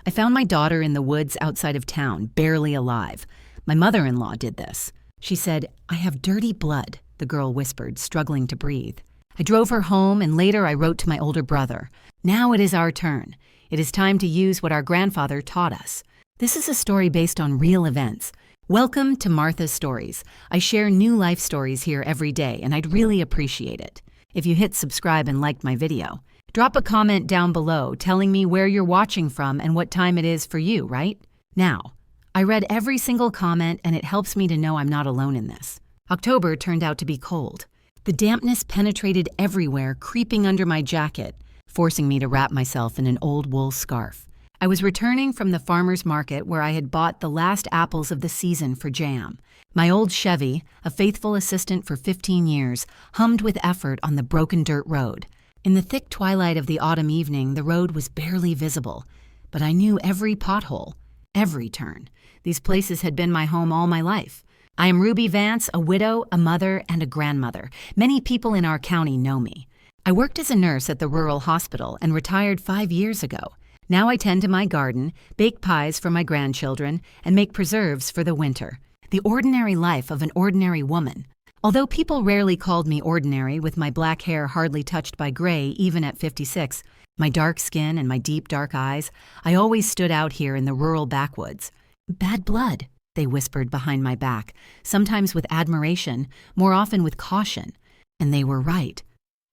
I found my daughter in the woods outside of town, barely alive. My mother-in-law did this. She said, "I have dirty blood," the girl whispered, struggling to breathe. I drove her home, and later I wrote to my older brother. Now it is our turn. It is time to use what our grandfather taught us. This is a story based on real events. Welcome to Martha's Stories. I share new life stories here every day, and I'd really appreciate it if you hit subscribe and liked my video. Drop a comment down below telling me where you're watching from and what time it is for you, right? Now, I read every single comment, and it helps me to know I'm not alone in this. October turned out to be cold. The dampness penetrated everywhere, creeping under my jacket, forcing me to wrap myself in an old wool scarf. I was returning from the farmer's market where I had bought the last apples of the season for jam. My old Chevy, a faithful assistant for 15 years, hummed with effort on the broken dirt road. In the thick twilight of the autumn evening, the road was barely visible, but I knew every pothole, every turn. These places had been my home all my life. I am Ruby Vance, a widow, a mother, and a grandmother. Many people in our county know me. I worked as a nurse at the rural hospital and retired 5 years ago. Now I tend to my garden, bake pies for my grandchildren, and make preserves for the winter. The ordinary life of an ordinary woman. Although people rarely called me ordinary, with my black hair hardly touched by gray even at 56, my dark skin and my deep dark eyes, I always stood out here in the rural backwoods. "Bad blood," they whispered behind my back, sometimes with admiration, more often with caution. And they were right.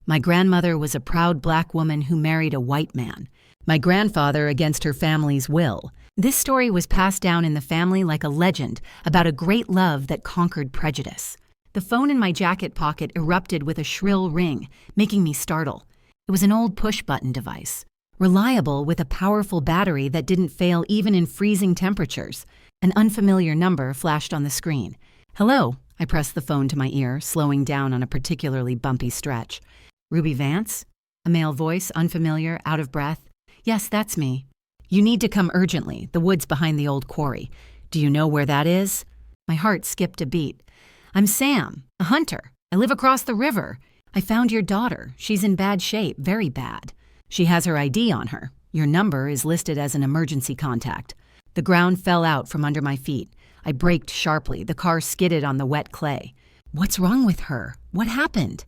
My grandmother was a proud black woman who married a white man. My grandfather against her family's will. This story was passed down in the family like a legend about a great love that conquered prejudice. The phone in my jacket pocket erupted with a shrill ring, making me startle. It was an old push-button device, reliable with a powerful battery that didn't fail even in freezing temperatures. An unfamiliar number flashed on the screen. "Hello," I pressed the phone to my ear, slowing down on a particularly bumpy stretch. "Ruby Vance?" A male voice, unfamiliar, out of breath. "Yes, that's me." "You need to come urgently, the woods behind the old quarry. Do you know where that is?" My heart skipped a beat. "I'm Sam, a hunter. I live across the river. I found your daughter. She's in bad shape, very bad. She has her ID on her. Your number is listed as an emergency contact." The ground fell out from under my feet. I braked sharply. The car skidded on the wet clay. "What's wrong with her? What happened?"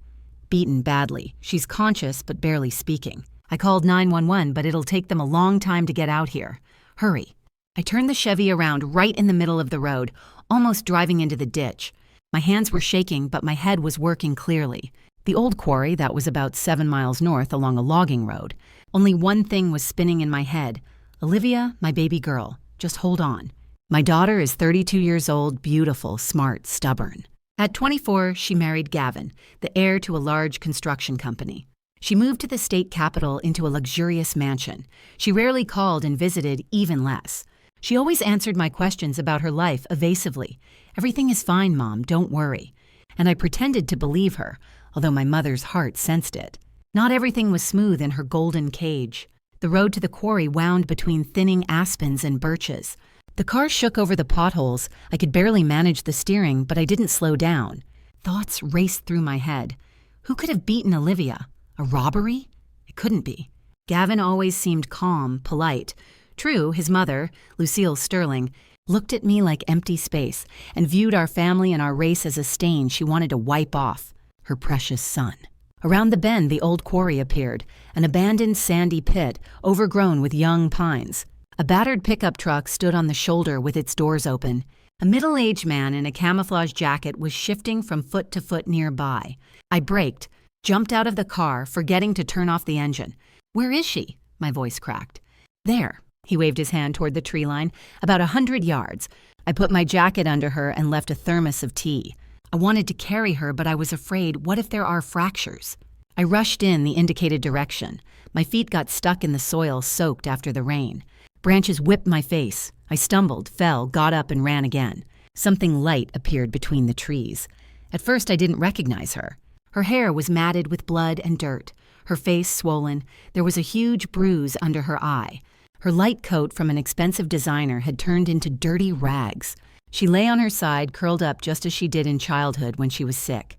"Beaten badly. She's conscious but barely speaking. I called 911, but it'll take them a long time to get out here. Hurry." I turned the Chevy around right in the middle of the road, almost driving into the ditch. My hands were shaking, but my head was working clearly. The old quarry that was about 7 miles north along a logging road. Only one thing was spinning in my head. Olivia, my baby girl. Just hold on. My daughter is 32 years old, beautiful, smart, stubborn. At 24, she married Gavin, the heir to a large construction company. She moved to the state capital into a luxurious mansion. She rarely called and visited, even less. She always answered my questions about her life evasively. "Everything is fine, Mom, don't worry." And I pretended to believe her, although my mother's heart sensed it. Not everything was smooth in her golden cage. The road to the quarry wound between thinning aspens and birches. The car shook over the potholes. I could barely manage the steering, but I didn't slow down. Thoughts raced through my head. Who could have beaten Olivia? A robbery? It couldn't be. Gavin always seemed calm, polite. True, his mother, Lucille Sterling, looked at me like empty space and viewed our family and our race as a stain she wanted to wipe off. Her precious son. Around the bend, the old quarry appeared, an abandoned sandy pit overgrown with young pines. A battered pickup truck stood on the shoulder with its doors open. A middle-aged man in a camouflage jacket was shifting from foot to foot nearby. I braked, jumped out of the car, forgetting to turn off the engine. "Where is she?" My voice cracked. "There." He waved his hand toward the tree line, "about 100 yards. I put my jacket under her and left a thermos of tea. I wanted to carry her, but I was afraid, what if there are fractures? I rushed in the indicated direction. My feet got stuck in the soil soaked after the rain. Branches whipped my face. I stumbled, fell, got up, and ran again. Something light appeared between the trees. At first I didn't recognize her. Her hair was matted with blood and dirt. Her face swollen. There was a huge bruise under her eye. Her light coat from an expensive designer had turned into dirty rags. She lay on her side, curled up just as she did in childhood when she was sick.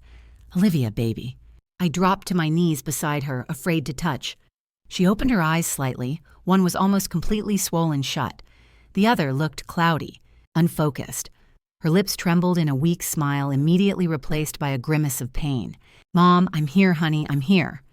"Olivia, baby." I dropped to my knees beside her, afraid to touch. She opened her eyes slightly. One was almost completely swollen shut. The other looked cloudy, unfocused. Her lips trembled in a weak smile, immediately replaced by a grimace of pain. "Mom, I'm here, honey, I'm here."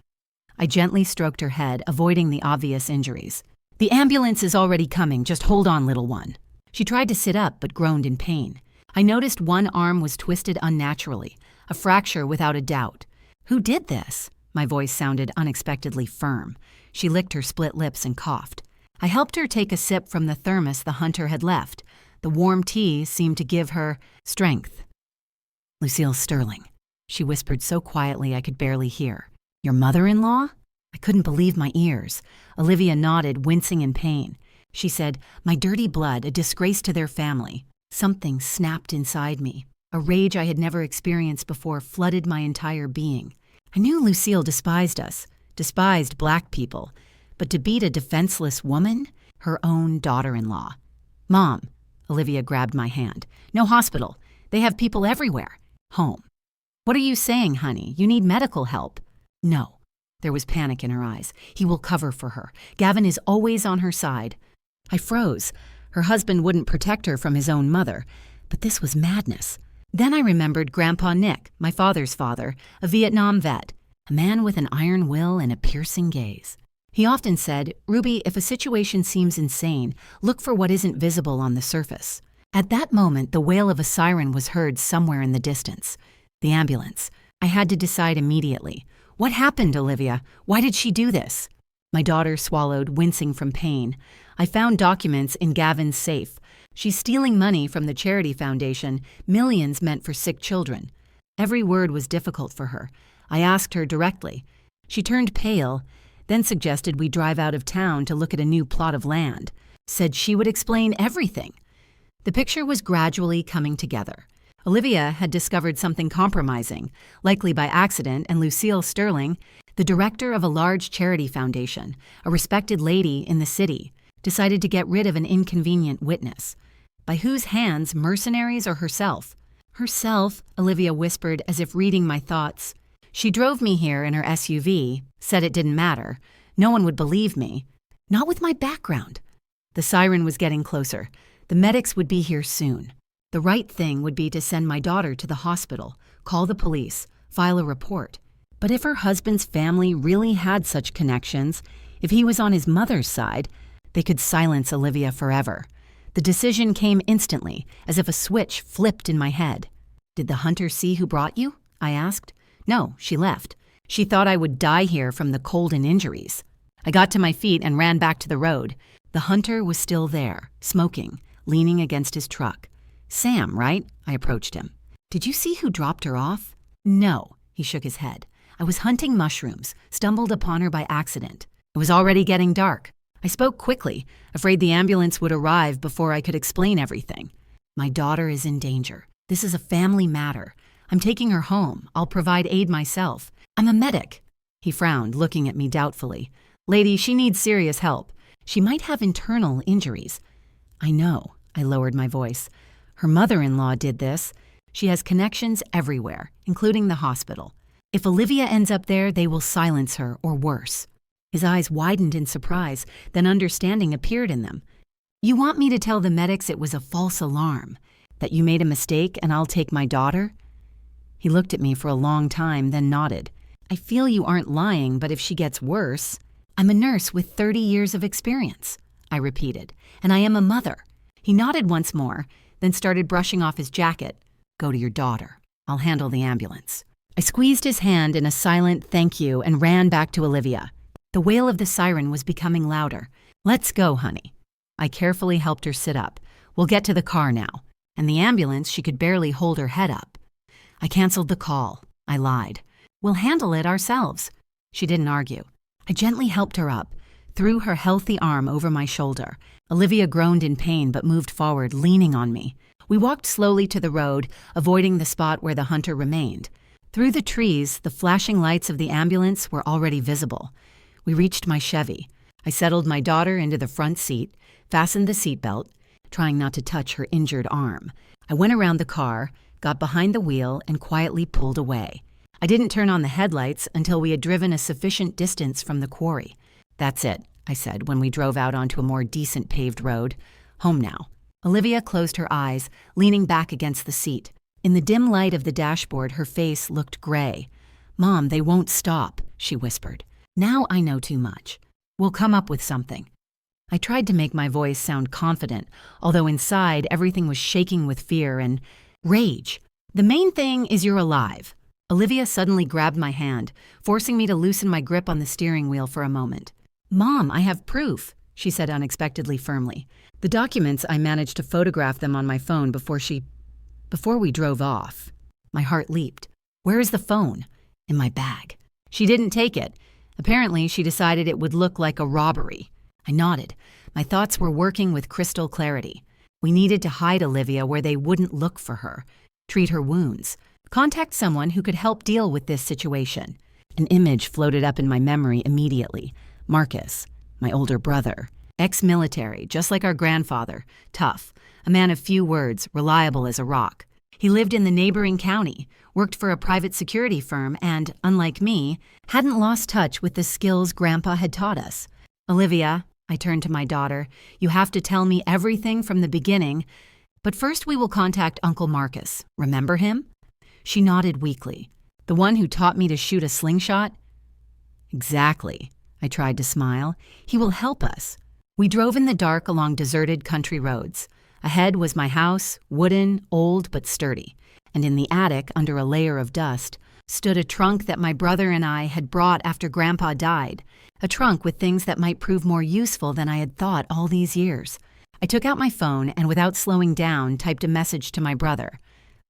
I gently stroked her head, avoiding the obvious injuries. "The ambulance is already coming, just hold on, little one." She tried to sit up, but groaned in pain. I noticed one arm was twisted unnaturally, a fracture without a doubt. "Who did this?" My voice sounded unexpectedly firm. She licked her split lips and coughed. I helped her take a sip from the thermos the hunter had left. The warm tea seemed to give her strength. "Lucille Sterling," she whispered so quietly I could barely hear. "Your mother-in-law?" I couldn't believe my ears. Olivia nodded, wincing in pain. She said, "My dirty blood, a disgrace to their family." Something snapped inside me. A rage I had never experienced before flooded my entire being. I knew Lucille despised us, despised black people, but to beat a defenseless woman, her own daughter-in-law. "Mom," Olivia grabbed my hand. "No hospital. They have people everywhere. Home." "What are you saying, honey? You need medical help." "No." There was panic in her eyes. "He will cover for her. Gavin is always on her side." I froze. Her husband wouldn't protect her from his own mother, but this was madness. Then I remembered Grandpa Nick, my father's father, a Vietnam vet, a man with an iron will and a piercing gaze. He often said, "Ruby, if a situation seems insane, look for what isn't visible on the surface." At that moment, the wail of a siren was heard somewhere in the distance. The ambulance. I had to decide immediately. "What happened, Olivia? Why did she do this?" My daughter swallowed, wincing from pain. "I found documents in Gavin's safe. She's stealing money from the charity foundation, millions meant for sick children." Every word was difficult for her. I asked her directly. She turned pale, then suggested we drive out of town to look at a new plot of land. Said she would explain everything. The picture was gradually coming together. Olivia had discovered something compromising, likely by accident, and Lucille Sterling, the director of a large charity foundation, a respected lady in the city, decided to get rid of an inconvenient witness. By whose hands, mercenaries or herself? "Herself," Olivia whispered as if reading my thoughts. "She drove me here in her SUV, said it didn't matter. No one would believe me. Not with my background." The siren was getting closer. The medics would be here soon. The right thing would be to send my daughter to the hospital, call the police, file a report. But if her husband's family really had such connections, if he was on his mother's side, they could silence Olivia forever. The decision came instantly, as if a switch flipped in my head. "Did the hunter see who brought you?" I asked. "No, she left. She thought I would die here from the cold and injuries." I got to my feet and ran back to the road. The hunter was still there, smoking, leaning against his truck. "Sam, right?" I approached him. "Did you see who dropped her off?" "No," he shook his head. "I was hunting mushrooms, stumbled upon her by accident. It was already getting dark." I spoke quickly, afraid the ambulance would arrive before I could explain everything. "My daughter is in danger. This is a family matter. I'm taking her home. I'll provide aid myself. I'm a medic." He frowned, looking at me doubtfully. "Lady, she needs serious help. She might have internal injuries." "I know," I lowered my voice. "Her mother-in-law did this. She has connections everywhere, including the hospital. If Olivia ends up there, they will silence her, or worse." His eyes widened in surprise, then understanding appeared in them. "You want me to tell the medics it was a false alarm, that you made a mistake and I'll take my daughter?" He looked at me for a long time, then nodded. "I feel you aren't lying, but if she gets worse..." "I'm a nurse with 30 years of experience," I repeated, "and I am a mother." He nodded once more, then started brushing off his jacket. "Go to your daughter. I'll handle the ambulance." I squeezed his hand in a silent thank you and ran back to Olivia. The wail of the siren was becoming louder. "Let's go, honey." I carefully helped her sit up. "We'll get to the car now." And the ambulance, she could barely hold her head up. I canceled the call. I lied. "We'll handle it ourselves." She didn't argue. I gently helped her up, threw her healthy arm over my shoulder. Olivia groaned in pain but moved forward, leaning on me. We walked slowly to the road, avoiding the spot where the hunter remained. Through the trees, the flashing lights of the ambulance were already visible. We reached my Chevy. I settled my daughter into the front seat, fastened the seatbelt, trying not to touch her injured arm. I went around the car, got behind the wheel, and quietly pulled away. I didn't turn on the headlights until we had driven a sufficient distance from the quarry. That's it, I said when we drove out onto a more decent paved road. Home now. Olivia closed her eyes, leaning back against the seat. In the dim light of the dashboard, her face looked gray. Mom, they won't stop, she whispered. Now I know too much. We'll come up with something. I tried to make my voice sound confident, although inside everything was shaking with fear and rage. The main thing is you're alive. Olivia suddenly grabbed my hand, forcing me to loosen my grip on the steering wheel for a moment. Mom, I have proof, she said unexpectedly firmly. The documents, I managed to photograph them on my phone before we drove off. My heart leaped. Where is the phone? In my bag. She didn't take it. Apparently, she decided it would look like a robbery. I nodded. My thoughts were working with crystal clarity. We needed to hide Olivia where they wouldn't look for her, treat her wounds, contact someone who could help deal with this situation. An image floated up in my memory immediately. Marcus, my older brother, ex-military, just like our grandfather, tough, a man of few words, reliable as a rock. He lived in the neighboring county, worked for a private security firm, and, unlike me, hadn't lost touch with the skills Grandpa had taught us. Olivia, I turned to my daughter, you have to tell me everything from the beginning, but first we will contact Uncle Marcus. Remember him? She nodded weakly. The one who taught me to shoot a slingshot? Exactly. I tried to smile. He will help us. We drove in the dark along deserted country roads. Ahead was my house, wooden, old but sturdy, and in the attic, under a layer of dust, stood a trunk that my brother and I had brought after Grandpa died, a trunk with things that might prove more useful than I had thought all these years. I took out my phone and without slowing down, typed a message to my brother.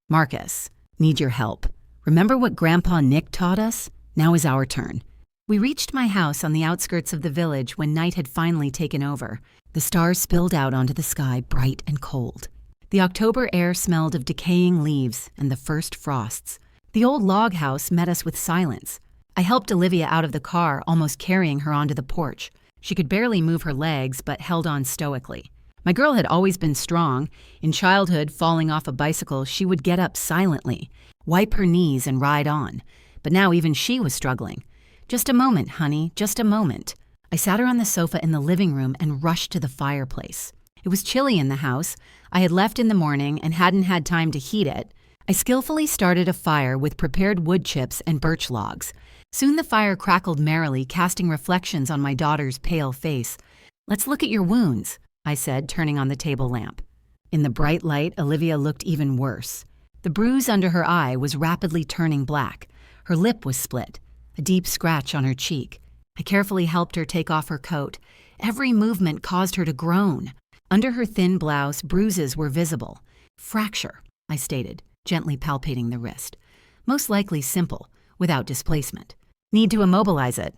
Marcus, need your help. Remember what Grandpa Nick taught us? Now is our turn. We reached my house on the outskirts of the village when night had finally taken over. The stars spilled out onto the sky, bright and cold. The October air smelled of decaying leaves and the first frosts. The old log house met us with silence. I helped Olivia out of the car, almost carrying her onto the porch. She could barely move her legs, but held on stoically. My girl had always been strong. In childhood, falling off a bicycle, she would get up silently, wipe her knees and ride on. But now even she was struggling. Just a moment, honey, just a moment. I sat her on the sofa in the living room and rushed to the fireplace. It was chilly in the house. I had left in the morning and hadn't had time to heat it. I skillfully started a fire with prepared wood chips and birch logs. Soon the fire crackled merrily, casting reflections on my daughter's pale face. Let's look at your wounds, I said, turning on the table lamp. In the bright light, Olivia looked even worse. The bruise under her eye was rapidly turning black. Her lip was split, a deep scratch on her cheek. I carefully helped her take off her coat. Every movement caused her to groan. Under her thin blouse, bruises were visible. Fracture, I stated, gently palpating the wrist. Most likely simple, without displacement. Need to immobilize it.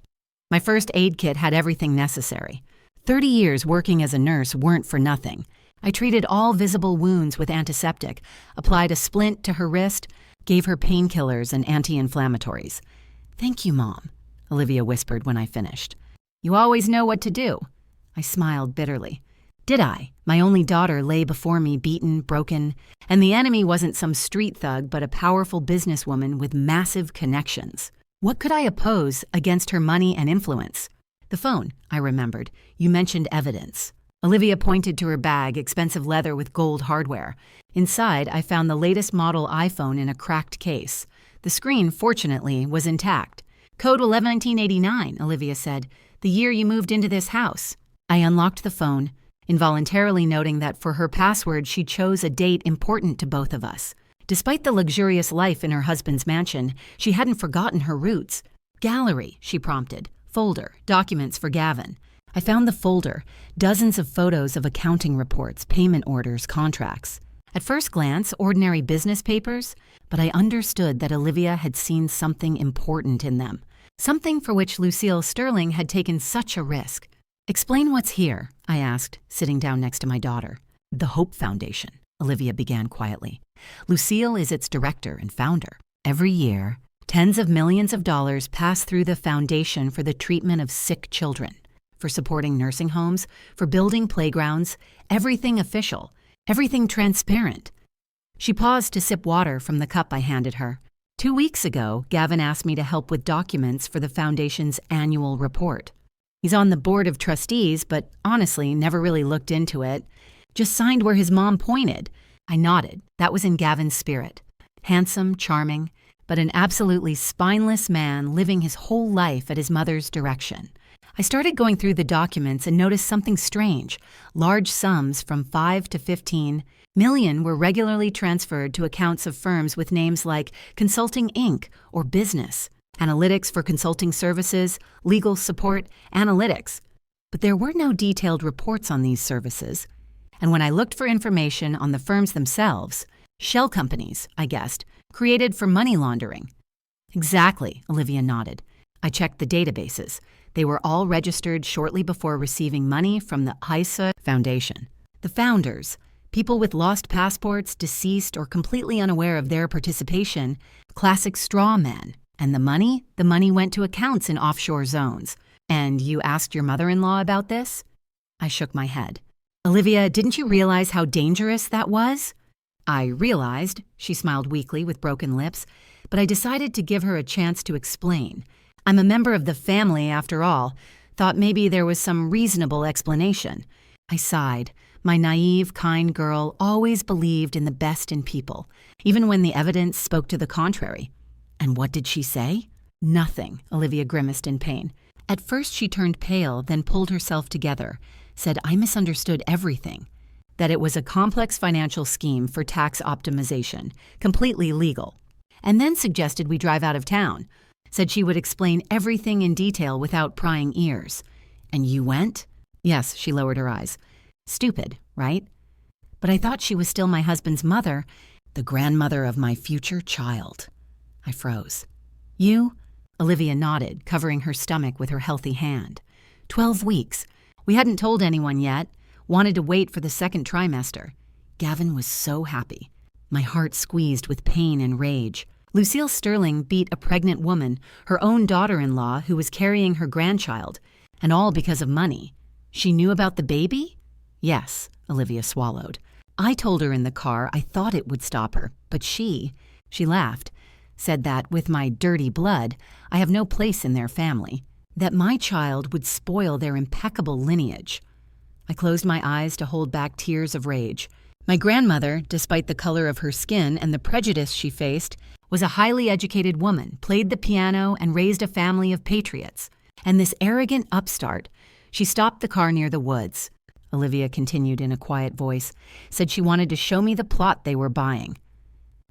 My first aid kit had everything necessary. 30 years working as a nurse weren't for nothing. I treated all visible wounds with antiseptic, applied a splint to her wrist, gave her painkillers and anti-inflammatories. Thank you, Mom, Olivia whispered when I finished. You always know what to do. I smiled bitterly. Did I? My only daughter lay before me beaten, broken, and the enemy wasn't some street thug but a powerful businesswoman with massive connections. What could I oppose against her money and influence? The phone, I remembered. You mentioned evidence. Olivia pointed to her bag, expensive leather with gold hardware. Inside, I found the latest model iPhone in a cracked case. The screen, fortunately, was intact. Code 111989, Olivia said. The year you moved into this house. I unlocked the phone, involuntarily noting that for her password she chose a date important to both of us. Despite the luxurious life in her husband's mansion, she hadn't forgotten her roots. Gallery, she prompted. Folder, documents for Gavin. I found the folder, dozens of photos of accounting reports, payment orders, contracts. At first glance, ordinary business papers, but I understood that Olivia had seen something important in them. Something for which Lucille Sterling had taken such a risk. Explain what's here, I asked, sitting down next to my daughter. The Hope Foundation, Olivia began quietly. Lucille is its director and founder. Every year, tens of millions of dollars pass through the foundation for the treatment of sick children, for supporting nursing homes, for building playgrounds, everything official, everything transparent. She paused to sip water from the cup I handed her. 2 weeks ago, Gavin asked me to help with documents for the foundation's annual report. He's on the board of trustees, but honestly, never really looked into it. Just signed where his mom pointed. I nodded. That was in Gavin's spirit. Handsome, charming, but an absolutely spineless man living his whole life at his mother's direction. I started going through the documents and noticed something strange. Large sums from 5 to 15 million were regularly transferred to accounts of firms with names like Consulting Inc. or Business, Analytics for Consulting Services, Legal Support, Analytics. But there were no detailed reports on these services. And when I looked for information on the firms themselves, shell companies, I guessed, created for money laundering. Exactly, Olivia nodded. I checked the databases. They were all registered shortly before receiving money from the HISA Foundation. The founders, people with lost passports, deceased, or completely unaware of their participation, classic straw men. And the money? The money went to accounts in offshore zones. And you asked your mother-in-law about this? I shook my head. Olivia, didn't you realize how dangerous that was? I realized, she smiled weakly with broken lips, but I decided to give her a chance to explain. I'm a member of the family, after all. Thought maybe there was some reasonable explanation. I sighed. My naive, kind girl always believed in the best in people, even when the evidence spoke to the contrary. And what did she say? Nothing, Olivia grimaced in pain. At first she turned pale, then pulled herself together, said I misunderstood everything, that it was a complex financial scheme for tax optimization, completely legal, and then suggested we drive out of town, said she would explain everything in detail without prying ears. And you went? Yes, she lowered her eyes. Stupid, right? But I thought she was still my husband's mother, the grandmother of my future child. I froze. You? Olivia nodded, covering her stomach with her healthy hand. 12 weeks. We hadn't told anyone yet. Wanted to wait for the second trimester. Gavin was so happy. My heart squeezed with pain and rage. Lucille Sterling beat a pregnant woman, her own daughter-in-law, who was carrying her grandchild, and all because of money. She knew about the baby? Yes, Olivia swallowed. I told her in the car I thought it would stop her, but she laughed, said that with my dirty blood, I have no place in their family, that my child would spoil their impeccable lineage. I closed my eyes to hold back tears of rage. My grandmother, despite the color of her skin and the prejudice she faced, was a highly educated woman, played the piano, and raised a family of patriots. And this arrogant upstart, she stopped the car near the woods. Olivia continued in a quiet voice, said she wanted to show me the plot they were buying.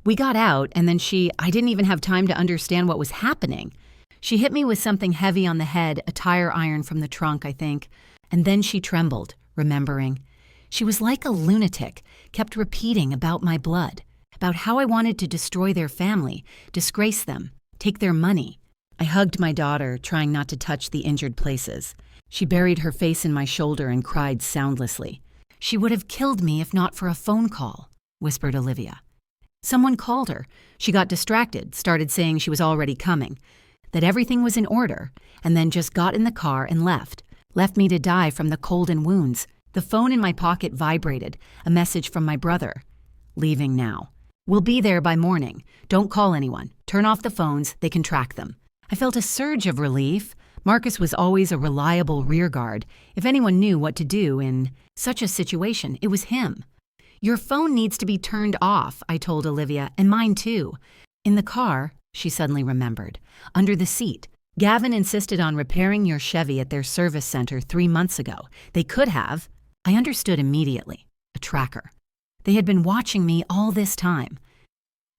We got out, and then I didn't even have time to understand what was happening. She hit me with something heavy on the head, a tire iron from the trunk, I think, and then she trembled, remembering. She was like a lunatic, kept repeating about my blood, about how I wanted to destroy their family, disgrace them, take their money. I hugged my daughter, trying not to touch the injured places. She buried her face in my shoulder and cried soundlessly. She would have killed me if not for a phone call, whispered Olivia. Someone called her. She got distracted, started saying she was already coming, that everything was in order, and then just got in the car and left me to die from the cold and wounds. The phone in my pocket vibrated, a message from my brother. Leaving now. We'll be there by morning. Don't call anyone. Turn off the phones, they can track them. I felt a surge of relief. Marcus was always a reliable rearguard. If anyone knew what to do in such a situation, it was him. Your phone needs to be turned off, I told Olivia, and mine too. In the car, she suddenly remembered, under the seat. Gavin insisted on repairing your Chevy at their service center 3 months ago. They could have. I understood immediately. A tracker. They had been watching me all this time.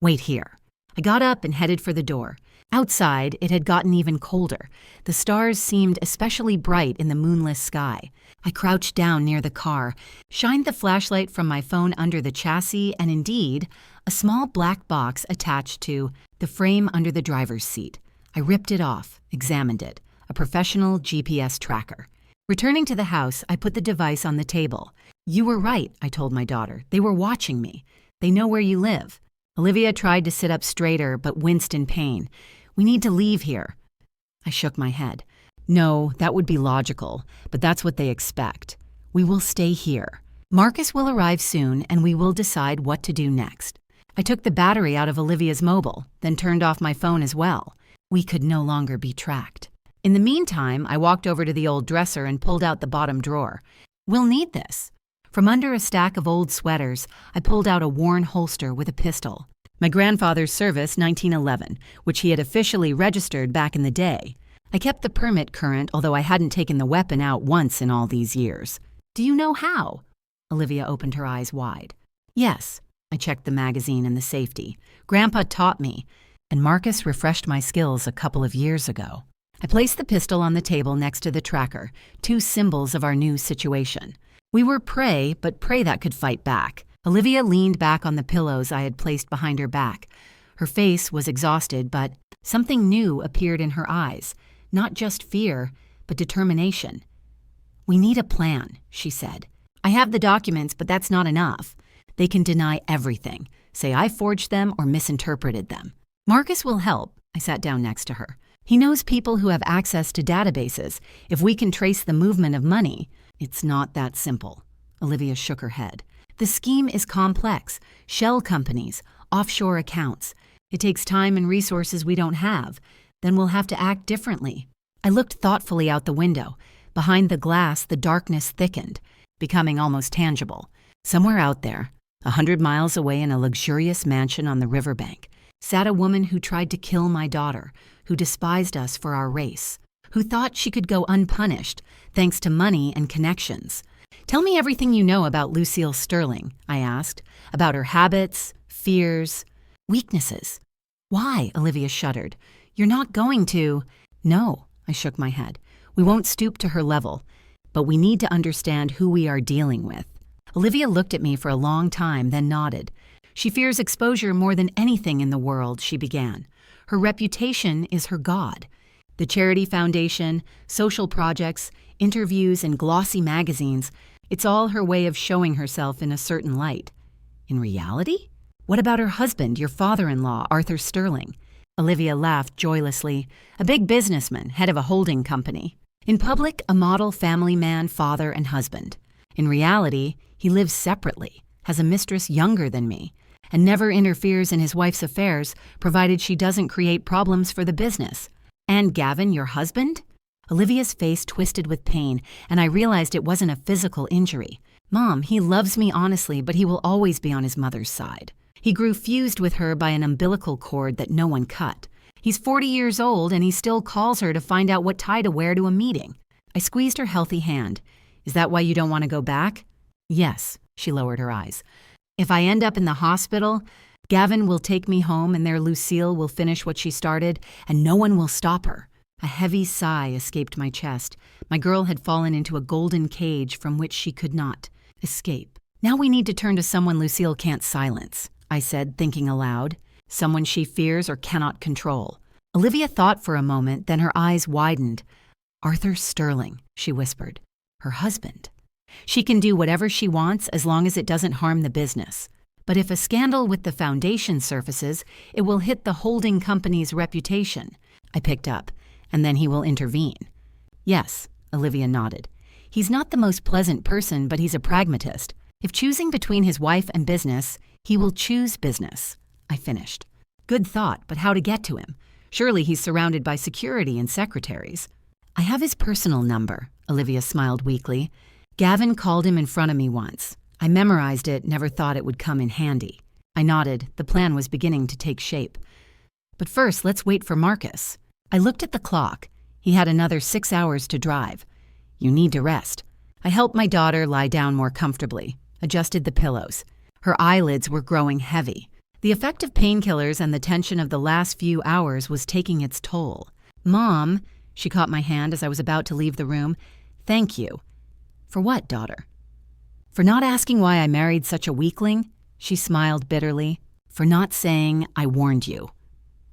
Wait here. I got up and headed for the door. Outside, it had gotten even colder. The stars seemed especially bright in the moonless sky. I crouched down near the car, shined the flashlight from my phone under the chassis, and indeed, a small black box attached to the frame under the driver's seat. I ripped it off, examined it, a professional GPS tracker. Returning to the house, I put the device on the table. You were right, I told my daughter. They were watching me. They know where you live. Olivia tried to sit up straighter, but winced in pain. We need to leave here. I shook my head. No, that would be logical, but that's what they expect. We will stay here. Marcus will arrive soon, and we will decide what to do next. I took the battery out of Olivia's mobile, then turned off my phone as well. We could no longer be tracked. In the meantime, I walked over to the old dresser and pulled out the bottom drawer. We'll need this. From under a stack of old sweaters, I pulled out a worn holster with a pistol. My grandfather's service, 1911, which he had officially registered back in the day. I kept the permit current, although I hadn't taken the weapon out once in all these years. Do you know how? Olivia opened her eyes wide. Yes. I checked the magazine and the safety. Grandpa taught me, and Marcus refreshed my skills a couple of years ago. I placed the pistol on the table next to the tracker, two symbols of our new situation. We were prey, but prey that could fight back. Olivia leaned back on the pillows I had placed behind her back. Her face was exhausted, but something new appeared in her eyes. Not just fear, but determination. We need a plan, she said. I have the documents, but that's not enough. They can deny everything, say I forged them or misinterpreted them. Marcus will help. I sat down next to her. He knows people who have access to databases. If we can trace the movement of money, it's not that simple. Olivia shook her head. The scheme is complex. Shell companies, offshore accounts. It takes time and resources we don't have. Then we'll have to act differently. I looked thoughtfully out the window. Behind the glass, the darkness thickened, becoming almost tangible. Somewhere out there, 100 miles away in a luxurious mansion on the riverbank, sat a woman who tried to kill my daughter, who despised us for our race, who thought she could go unpunished thanks to money and connections. Tell me everything you know about Lucille Sterling, I asked, about her habits, fears, weaknesses. Why? Olivia shuddered. You're not going to... No, I shook my head. We won't stoop to her level, but we need to understand who we are dealing with. Olivia looked at me for a long time, then nodded. She fears exposure more than anything in the world, she began. Her reputation is her god. The charity foundation, social projects, interviews, and glossy magazines, it's all her way of showing herself in a certain light. In reality? What about her husband, your father-in-law, Arthur Sterling? Olivia laughed joylessly. A big businessman, head of a holding company. In public, a model family man, father, and husband. In reality, he lives separately, has a mistress younger than me, and never interferes in his wife's affairs, provided she doesn't create problems for the business. And Gavin, your husband? Olivia's face twisted with pain, and I realized it wasn't a physical injury. Mom, he loves me honestly, but he will always be on his mother's side. He grew fused with her by an umbilical cord that no one cut. He's 40 years old, and he still calls her to find out what tie to wear to a meeting. I squeezed her healthy hand. Is that why you don't want to go back? Yes, she lowered her eyes. If I end up in the hospital, Gavin will take me home and there Lucille will finish what she started, and no one will stop her. A heavy sigh escaped my chest. My girl had fallen into a golden cage from which she could not escape. Now we need to turn to someone Lucille can't silence, I said, thinking aloud. Someone she fears or cannot control. Olivia thought for a moment, then her eyes widened. Arthur Sterling, she whispered. Her husband. She can do whatever she wants as long as it doesn't harm the business. But if a scandal with the foundation surfaces, it will hit the holding company's reputation. I picked up, and then he will intervene. Yes, Olivia nodded. He's not the most pleasant person, but he's a pragmatist. If choosing between his wife and business, he will choose business. I finished. Good thought, but how to get to him? Surely he's surrounded by security and secretaries. I have his personal number, Olivia smiled weakly. Gavin called him in front of me once. I memorized it, never thought it would come in handy. I nodded. The plan was beginning to take shape. But first, let's wait for Marcus. I looked at the clock. He had another 6 hours to drive. You need to rest. I helped my daughter lie down more comfortably, adjusted the pillows. Her eyelids were growing heavy. The effect of painkillers and the tension of the last few hours was taking its toll. Mom, she caught my hand as I was about to leave the room. Thank you. For what, daughter? For not asking why I married such a weakling? She smiled bitterly. For not saying, I warned you.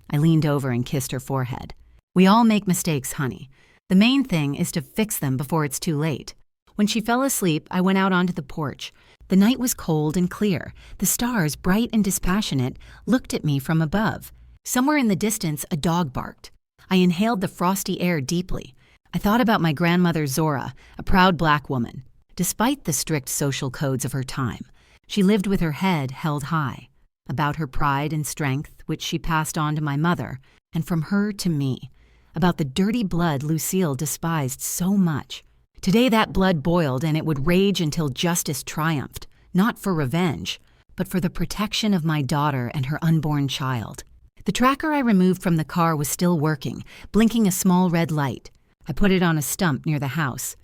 I leaned over and kissed her forehead. We all make mistakes, honey. The main thing is to fix them before it's too late. When she fell asleep, I went out onto the porch. The night was cold and clear. The stars, bright and dispassionate, looked at me from above. Somewhere in the distance, a dog barked. I inhaled the frosty air deeply. I thought about my grandmother Zora, a proud black woman. Despite the strict social codes of her time, she lived with her head held high. About her pride and strength, which she passed on to my mother, and from her to me. about the dirty blood Lucille despised so much. Today that blood boiled and it would rage until justice triumphed, not for revenge, but for the protection of my daughter and her unborn child. The tracker I removed from the car was still working, blinking a small red light. I put it on a stump near the house.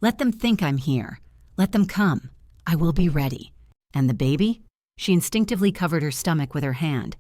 Let them think I'm here. Let them come. I will be ready. And the baby? She instinctively covered her stomach with her hand.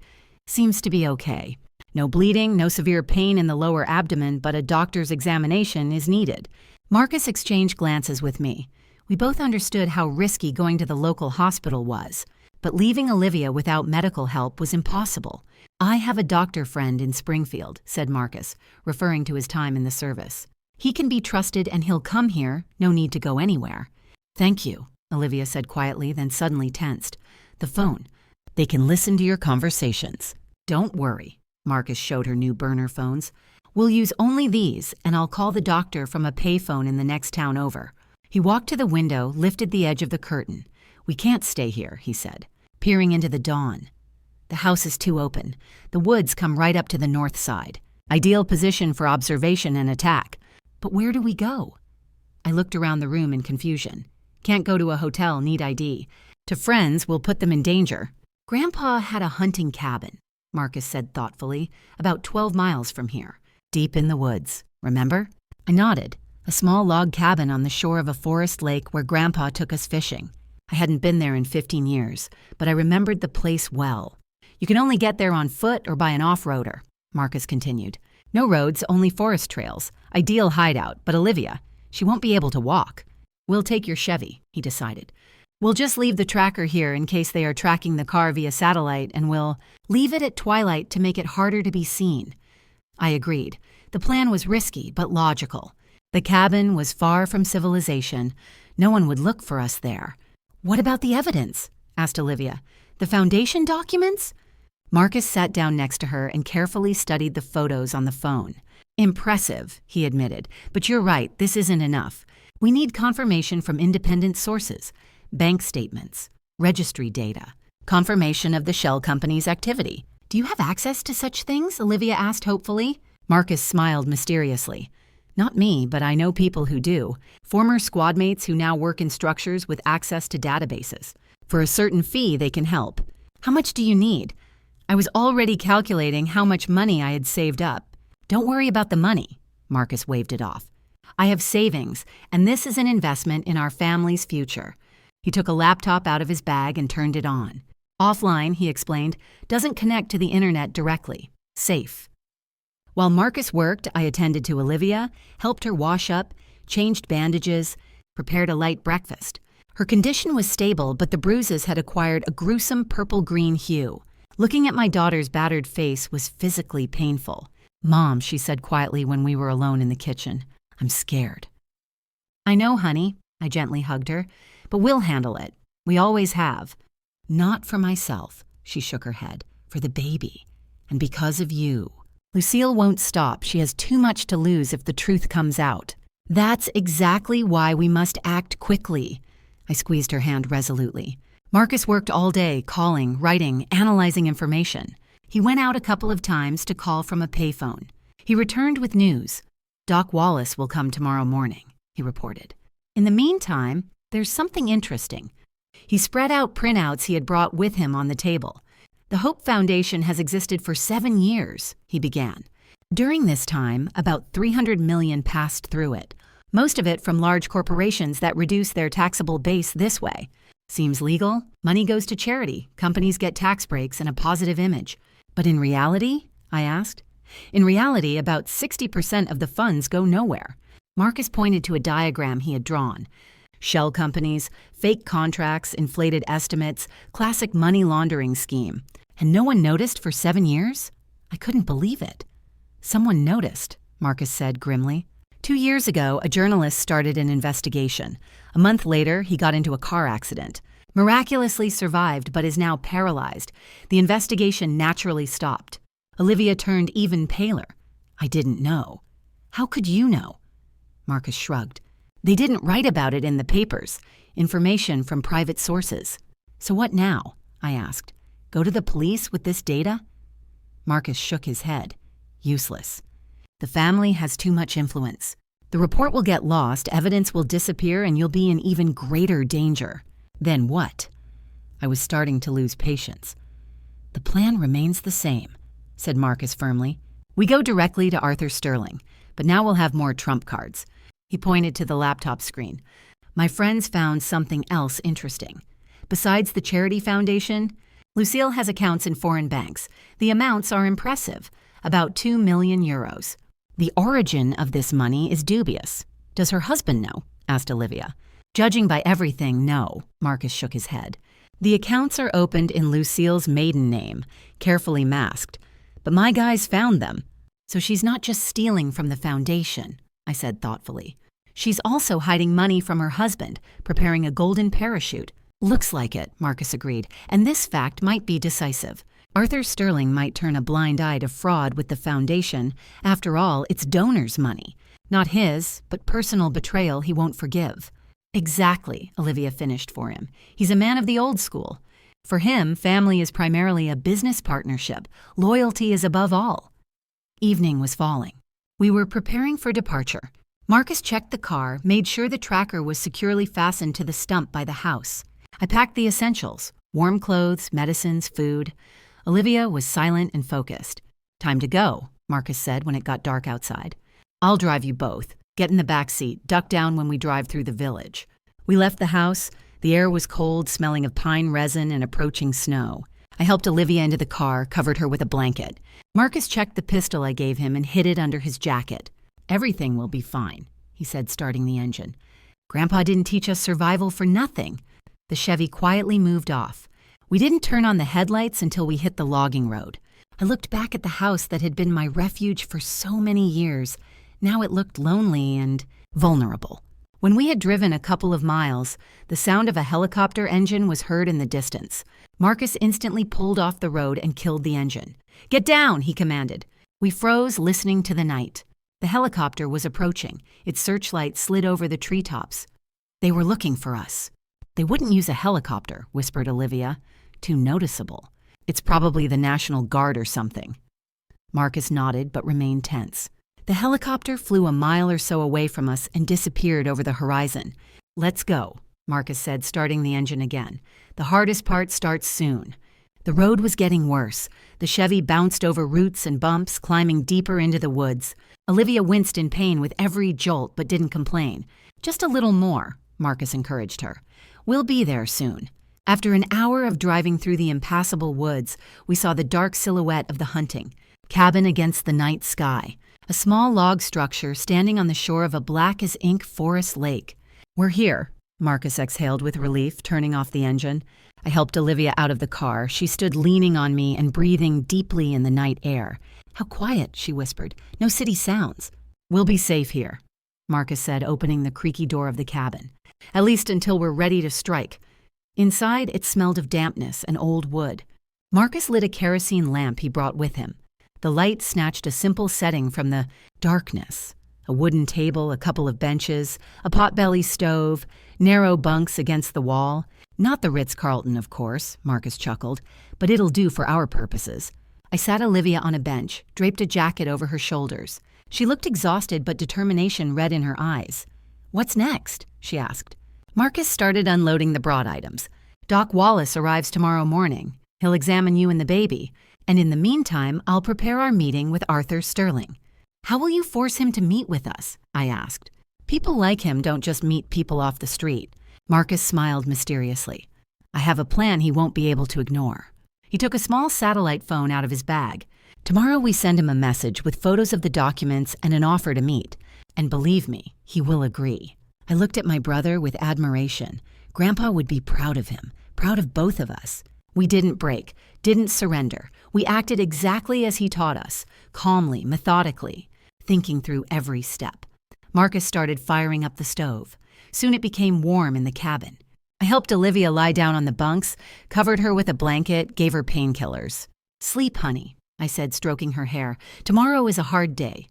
Seems to be okay. No bleeding, no severe pain in the lower abdomen, but a doctor's examination is needed. Marcus exchanged glances with me. We both understood how risky going to the local hospital was, but leaving Olivia without medical help was impossible. I have a doctor friend in Springfield, said Marcus, referring to his time in the service. He can be trusted and he'll come here, no need to go anywhere. Thank you, Olivia said quietly, then suddenly tensed. The phone. They can listen to your conversations. Don't worry, Marcus showed her new burner phones. We'll use only these, and I'll call the doctor from a payphone in the next town over. He walked to the window, lifted the edge of the curtain. We can't stay here, he said, peering into the dawn. The house is too open. The woods come right up to the north side. Ideal position for observation and attack. But where do we go? I looked around the room in confusion. Can't go to a hotel, need ID. To friends, we'll put them in danger. Grandpa had a hunting cabin, Marcus said thoughtfully, about 12 miles from here. Deep in the woods, remember? I nodded. A small log cabin on the shore of a forest lake where Grandpa took us fishing. I hadn't been there in 15 years, but I remembered the place well. You can only get there on foot or by an off-roader, Marcus continued. No roads, only forest trails. Ideal hideout, but Olivia, she won't be able to walk. We'll take your Chevy, he decided. We'll just leave the tracker here in case they are tracking the car via satellite, and we'll leave it at twilight to make it harder to be seen. I agreed. The plan was risky, but logical. The cabin was far from civilization. No one would look for us there. What about the evidence? Asked Olivia. The foundation documents? Marcus sat down next to her and carefully studied the photos on the phone. Impressive, he admitted, but you're right, this isn't enough. We need confirmation from independent sources, bank statements, registry data, confirmation of the shell company's activity. Do you have access to such things? Olivia asked hopefully. Marcus smiled mysteriously. Not me, but I know people who do. Former squad mates who now work in structures with access to databases. For a certain fee, they can help. How much do you need? I was already calculating how much money I had saved up. Don't worry about the money, Marcus waved it off. I have savings, and this is an investment in our family's future. He took a laptop out of his bag and turned it on. Offline, he explained, doesn't connect to the internet directly. Safe. While Marcus worked, I attended to Olivia, helped her wash up, changed bandages, prepared a light breakfast. Her condition was stable, but the bruises had acquired a gruesome purple-green hue. Looking at my daughter's battered face was physically painful. Mom, she said quietly when we were alone in the kitchen, I'm scared. I know, honey, I gently hugged her, but we'll handle it. We always have. Not for myself, she shook her head, for the baby. And because of you. Lucille won't stop. She has too much to lose if the truth comes out. That's exactly why we must act quickly. I squeezed her hand resolutely. Marcus worked all day, calling, writing, analyzing information. He went out a couple of times to call from a payphone. He returned with news. Doc Wallace will come tomorrow morning, he reported. In the meantime, there's something interesting. He spread out printouts he had brought with him on the table. The Hope Foundation has existed for 7 years, he began. During this time, about $300 million passed through it, most of it from large corporations that reduce their taxable base this way. Seems legal, money goes to charity, companies get tax breaks and a positive image. But in reality, I asked? In reality, about 60% of the funds go nowhere. Marcus pointed to a diagram he had drawn. Shell companies, fake contracts, inflated estimates, classic money laundering scheme. And no one noticed for 7 years? I couldn't believe it. Someone noticed, Marcus said grimly. 2 years ago, a journalist started an investigation. A month later, he got into a car accident. Miraculously survived, but is now paralyzed. The investigation naturally stopped. Olivia turned even paler. I didn't know. How could you know? Marcus shrugged. They didn't write about it in the papers. Information from private sources. So what now? I asked. Go to the police with this data? Marcus shook his head. Useless. The family has too much influence. The report will get lost, evidence will disappear, and you'll be in even greater danger. Then what? I was starting to lose patience. The plan remains the same, said Marcus firmly. We go directly to Arthur Sterling, but now we'll have more trump cards. He pointed to the laptop screen. My friends found something else interesting. Besides the charity foundation, Lucille has accounts in foreign banks. The amounts are impressive, about 2 million euros. The origin of this money is dubious. Does her husband know? Asked Olivia. Judging by everything, no, Marcus shook his head. The accounts are opened in Lucille's maiden name, carefully masked. But my guys found them. So she's not just stealing from the foundation, I said thoughtfully. She's also hiding money from her husband, preparing a golden parachute. Looks like it, Marcus agreed, and this fact might be decisive. Arthur Sterling might turn a blind eye to fraud with the foundation. After all, it's donors' money. Not his, but personal betrayal he won't forgive. Exactly, Olivia finished for him. He's a man of the old school. For him, family is primarily a business partnership. Loyalty is above all. Evening was falling. We were preparing for departure. Marcus checked the car, made sure the tracker was securely fastened to the stump by the house. I packed the essentials, warm clothes, medicines, food. Olivia was silent and focused. Time to go, Marcus said when it got dark outside. I'll drive you both. Get in the back seat, duck down when we drive through the village. We left the house. The air was cold, smelling of pine resin and approaching snow. I helped Olivia into the car, covered her with a blanket. Marcus checked the pistol I gave him and hid it under his jacket. Everything will be fine, he said, starting the engine. Grandpa didn't teach us survival for nothing. The Chevy quietly moved off. We didn't turn on the headlights until we hit the logging road. I looked back at the house that had been my refuge for so many years. Now it looked lonely and vulnerable. When we had driven a couple of miles, the sound of a helicopter engine was heard in the distance. Marcus instantly pulled off the road and killed the engine. Get down, he commanded. We froze, listening to the night. The helicopter was approaching. Its searchlight slid over the treetops. They were looking for us. They wouldn't use a helicopter, whispered Olivia. Too noticeable. It's probably the National Guard or something. Marcus nodded but remained tense. The helicopter flew a mile or so away from us and disappeared over the horizon. Let's go, Marcus said, starting the engine again. The hardest part starts soon. The road was getting worse. The Chevy bounced over roots and bumps, climbing deeper into the woods. Olivia winced in pain with every jolt but didn't complain. Just a little more, Marcus encouraged her. We'll be there soon. After an hour of driving through the impassable woods, we saw the dark silhouette of the hunting cabin against the night sky. A small log structure standing on the shore of a black-as-ink forest lake. We're here, Marcus exhaled with relief, turning off the engine. I helped Olivia out of the car. She stood leaning on me and breathing deeply in the night air. How quiet, she whispered. No city sounds. We'll be safe here, Marcus said, opening the creaky door of the cabin. At least until we're ready to strike. Inside, it smelled of dampness and old wood. Marcus lit a kerosene lamp he brought with him. The light snatched a simple setting from the darkness. A wooden table, a couple of benches, a potbelly stove, narrow bunks against the wall. Not the Ritz-Carlton, of course, Marcus chuckled, but it'll do for our purposes. I sat Olivia on a bench, draped a jacket over her shoulders. She looked exhausted, but determination read in her eyes. What's next? She asked. Marcus started unloading the broad items. Doc Wallace arrives tomorrow morning. He'll examine you and the baby. And in the meantime, I'll prepare our meeting with Arthur Sterling. How will you force him to meet with us? I asked. People like him don't just meet people off the street. Marcus smiled mysteriously. I have a plan he won't be able to ignore. He took a small satellite phone out of his bag. Tomorrow we send him a message with photos of the documents and an offer to meet. And believe me, he will agree. I looked at my brother with admiration. Grandpa would be proud of him, proud of both of us. We didn't break, didn't surrender. We acted exactly as he taught us, calmly, methodically, thinking through every step. Marcus started firing up the stove. Soon it became warm in the cabin. I helped Olivia lie down on the bunks, covered her with a blanket, gave her painkillers. Sleep, honey, I said, stroking her hair. Tomorrow is a hard day.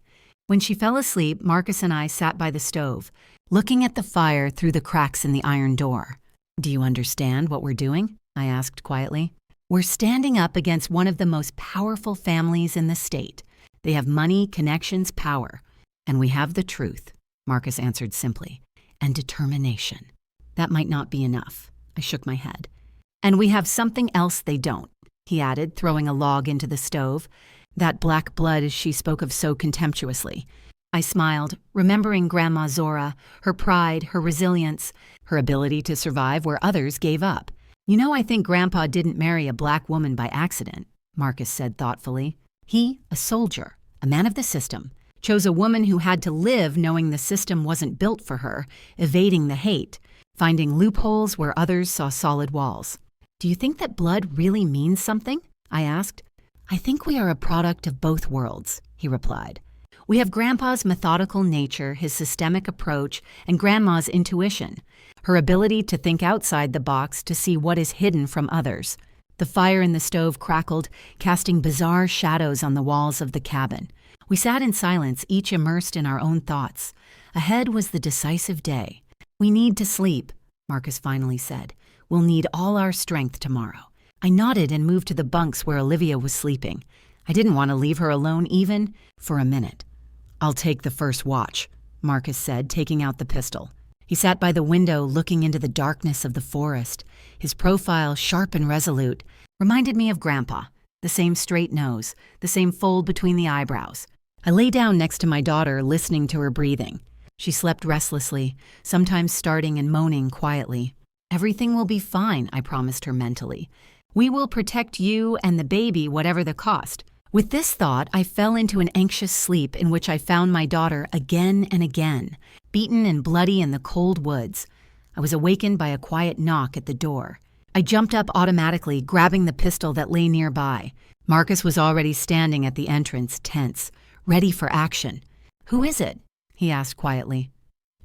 When she fell asleep, Marcus and I sat by the stove, looking at the fire through the cracks in the iron door. Do you understand what we're doing? I asked quietly. We're standing up against one of the most powerful families in the state. They have money, connections, power. And we have the truth, Marcus answered simply, and determination. That might not be enough. I shook my head. And we have something else they don't, he added, throwing a log into the stove. That black blood she spoke of so contemptuously. I smiled, remembering Grandma Zora, her pride, her resilience, her ability to survive where others gave up. You know, I think Grandpa didn't marry a black woman by accident, Marcus said thoughtfully. He, a soldier, a man of the system, chose a woman who had to live knowing the system wasn't built for her, evading the hate, finding loopholes where others saw solid walls. Do you think that blood really means something? I asked. I think we are a product of both worlds, he replied. We have Grandpa's methodical nature, his systemic approach, and Grandma's intuition, her ability to think outside the box to see what is hidden from others. The fire in the stove crackled, casting bizarre shadows on the walls of the cabin. We sat in silence, each immersed in our own thoughts. Ahead was the decisive day. We need to sleep, Marcus finally said. We'll need all our strength tomorrow. I nodded and moved to the bunks where Olivia was sleeping. I didn't want to leave her alone even for a minute. I'll take the first watch, Marcus said, taking out the pistol. He sat by the window looking into the darkness of the forest. His profile, sharp and resolute, reminded me of Grandpa, the same straight nose, the same fold between the eyebrows. I lay down next to my daughter, listening to her breathing. She slept restlessly, sometimes starting and moaning quietly. Everything will be fine, I promised her mentally. We will protect you and the baby, whatever the cost. With this thought, I fell into an anxious sleep in which I found my daughter again and again, beaten and bloody in the cold woods. I was awakened by a quiet knock at the door. I jumped up automatically, grabbing the pistol that lay nearby. Marcus was already standing at the entrance, tense, ready for action. Who is it? He asked quietly.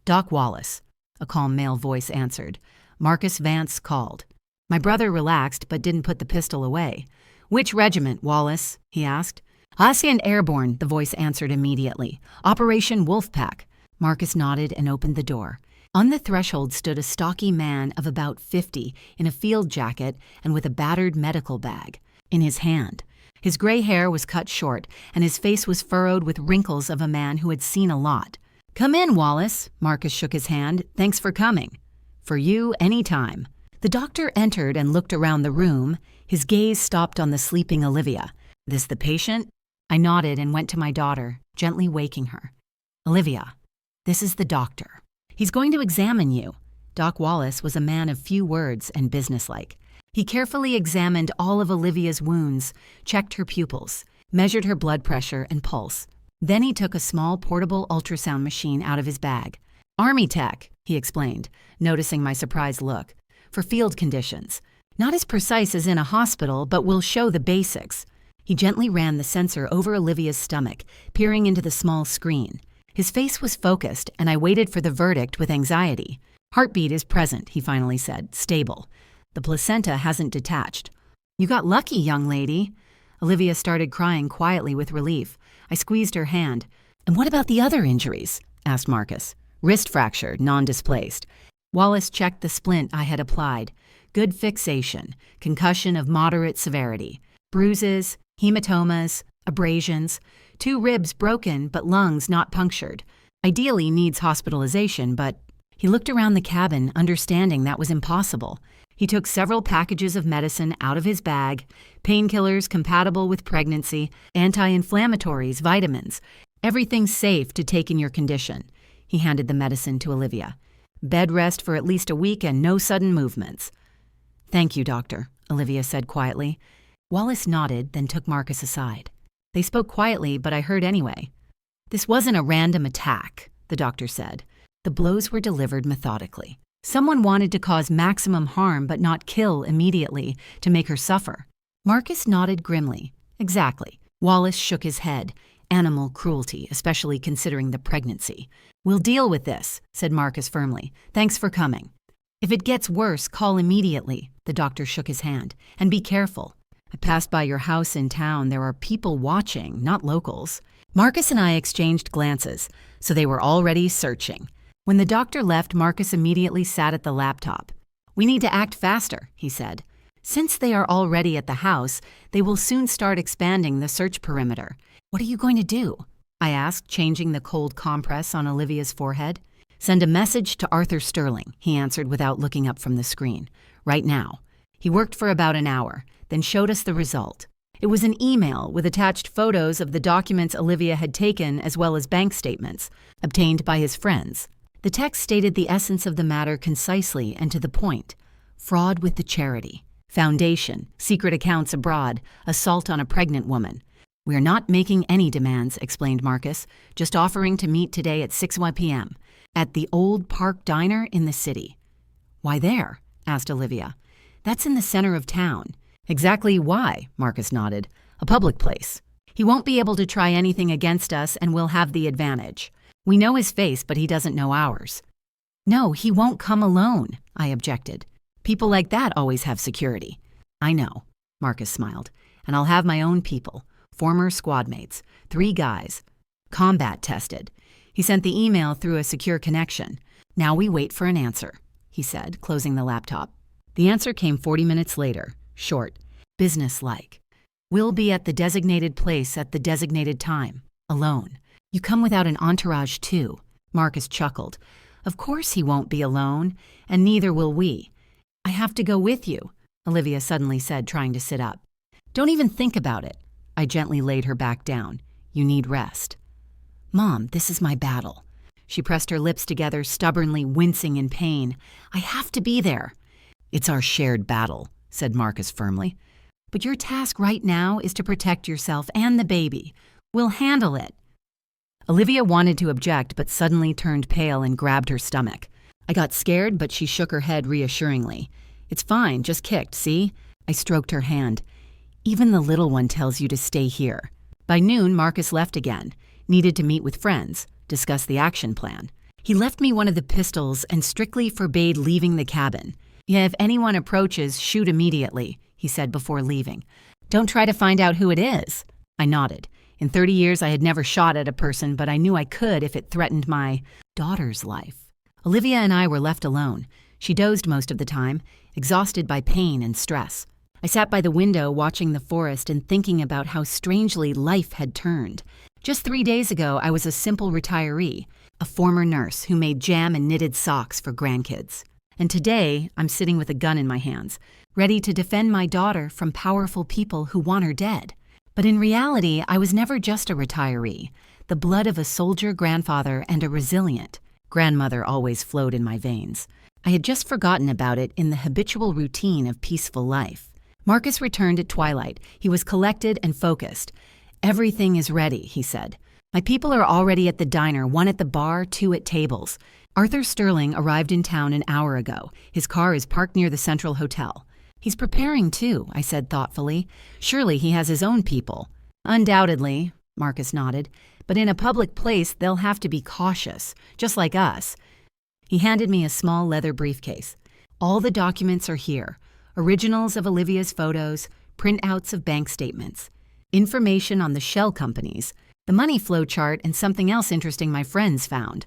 Doc Wallace, a calm male voice answered. Marcus Vance called. My brother relaxed but didn't put the pistol away. Which regiment, Wallace? He asked. Ascend Airborne, the voice answered immediately. Operation Wolfpack. Marcus nodded and opened the door. On the threshold stood a stocky man of about 50 in a field jacket and with a battered medical bag in his hand. His gray hair was cut short, and his face was furrowed with wrinkles of a man who had seen a lot. Come in, Wallace. Marcus shook his hand. Thanks for coming. For you, any time. The doctor entered and looked around the room. His gaze stopped on the sleeping Olivia. This the patient? I nodded and went to my daughter, gently waking her. Olivia, this is the doctor. He's going to examine you. Doc Wallace was a man of few words and businesslike. He carefully examined all of Olivia's wounds, checked her pupils, measured her blood pressure and pulse. Then he took a small portable ultrasound machine out of his bag. Army tech, he explained, noticing my surprised look. For field conditions. Not as precise as in a hospital, but will show the basics. He gently ran the sensor over Olivia's stomach, peering into the small screen. His face was focused, and I waited for the verdict with anxiety. Heartbeat is present, he finally said, stable. The placenta hasn't detached. You got lucky, young lady. Olivia started crying quietly with relief. I squeezed her hand. And what about the other injuries? Asked Marcus. Wrist fracture, non-displaced. Wallace checked the splint I had applied. Good fixation, concussion of moderate severity, bruises, hematomas, abrasions, 2 ribs broken but lungs not punctured. Ideally needs hospitalization, but he looked around the cabin, understanding that was impossible. He took several packages of medicine out of his bag, painkillers compatible with pregnancy, anti-inflammatories, vitamins, everything safe to take in your condition. He handed the medicine to Olivia. Bed rest for at least a week and no sudden movements. Thank you, doctor, Olivia said quietly. Wallace nodded, then took Marcus aside. They spoke quietly, but I heard anyway. This wasn't a random attack, the doctor said. The blows were delivered methodically. Someone wanted to cause maximum harm but not kill immediately to make her suffer. Marcus nodded grimly. Exactly. Wallace shook his head. Animal cruelty, especially considering the pregnancy. We'll deal with this, said Marcus firmly. Thanks for coming. If it gets worse, call immediately, the doctor shook his hand. And be careful. I passed by your house in town. There are people watching, not locals. Marcus and I exchanged glances, so they were already searching. When the doctor left, Marcus immediately sat at the laptop. We need to act faster, he said. Since they are already at the house, they will soon start expanding the search perimeter. What are you going to do? I asked, changing the cold compress on Olivia's forehead. Send a message to Arthur Sterling, he answered without looking up from the screen. Right now. He worked for about an hour, then showed us the result. It was an email with attached photos of the documents Olivia had taken as well as bank statements, obtained by his friends. The text stated the essence of the matter concisely and to the point. Fraud with the charity, foundation, secret accounts abroad, assault on a pregnant woman. We are not making any demands, explained Marcus, just offering to meet today at 6 p.m. at the Old Park Diner in the city. Why there? Asked Olivia. That's in the center of town. Exactly why, Marcus nodded. A public place. He won't be able to try anything against us and we'll have the advantage. We know his face, but he doesn't know ours. No, he won't come alone, I objected. People like that always have security. I know, Marcus smiled, and I'll have my own people, former squad mates, 3 guys, combat tested. He sent the email through a secure connection. Now we wait for an answer, he said, closing the laptop. The answer came 40 minutes later, short, business-like. We'll be at the designated place at the designated time, alone. You come without an entourage too, Marcus chuckled. Of course he won't be alone, and neither will we. I have to go with you, Olivia suddenly said, trying to sit up. Don't even think about it. I gently laid her back down. You need rest. Mom, this is my battle. She pressed her lips together, stubbornly wincing in pain. I have to be there. It's our shared battle, said Marcus firmly. But your task right now is to protect yourself and the baby. We'll handle it. Olivia wanted to object, but suddenly turned pale and grabbed her stomach. I got scared, but she shook her head reassuringly. It's fine, just kicked, see? I stroked her hand. Even the little one tells you to stay here. By noon, Marcus left again. Needed to meet with friends, discuss the action plan. He left me one of the pistols and strictly forbade leaving the cabin. Yeah, if anyone approaches, shoot immediately, he said before leaving. Don't try to find out who it is. I nodded. In 30 years, I had never shot at a person, but I knew I could if it threatened my daughter's life. Olivia and I were left alone. She dozed most of the time, exhausted by pain and stress. I sat by the window watching the forest and thinking about how strangely life had turned. Just 3 days ago, I was a simple retiree, a former nurse who made jam and knitted socks for grandkids. And today, I'm sitting with a gun in my hands, ready to defend my daughter from powerful people who want her dead. But in reality, I was never just a retiree. The blood of a soldier grandfather and a resilient grandmother always flowed in my veins. I had just forgotten about it in the habitual routine of peaceful life. Marcus returned at twilight. He was collected and focused. Everything is ready, he said. My people are already at the diner, 1 at the bar, 2 at tables. Arthur Sterling arrived in town an hour ago. His car is parked near the Central Hotel. He's preparing too, I said thoughtfully. Surely he has his own people. Undoubtedly, Marcus nodded. But in a public place, they'll have to be cautious, just like us. He handed me a small leather briefcase. All the documents are here. Originals of Olivia's photos, printouts of bank statements, information on the shell companies, the money flow chart, and something else interesting my friends found.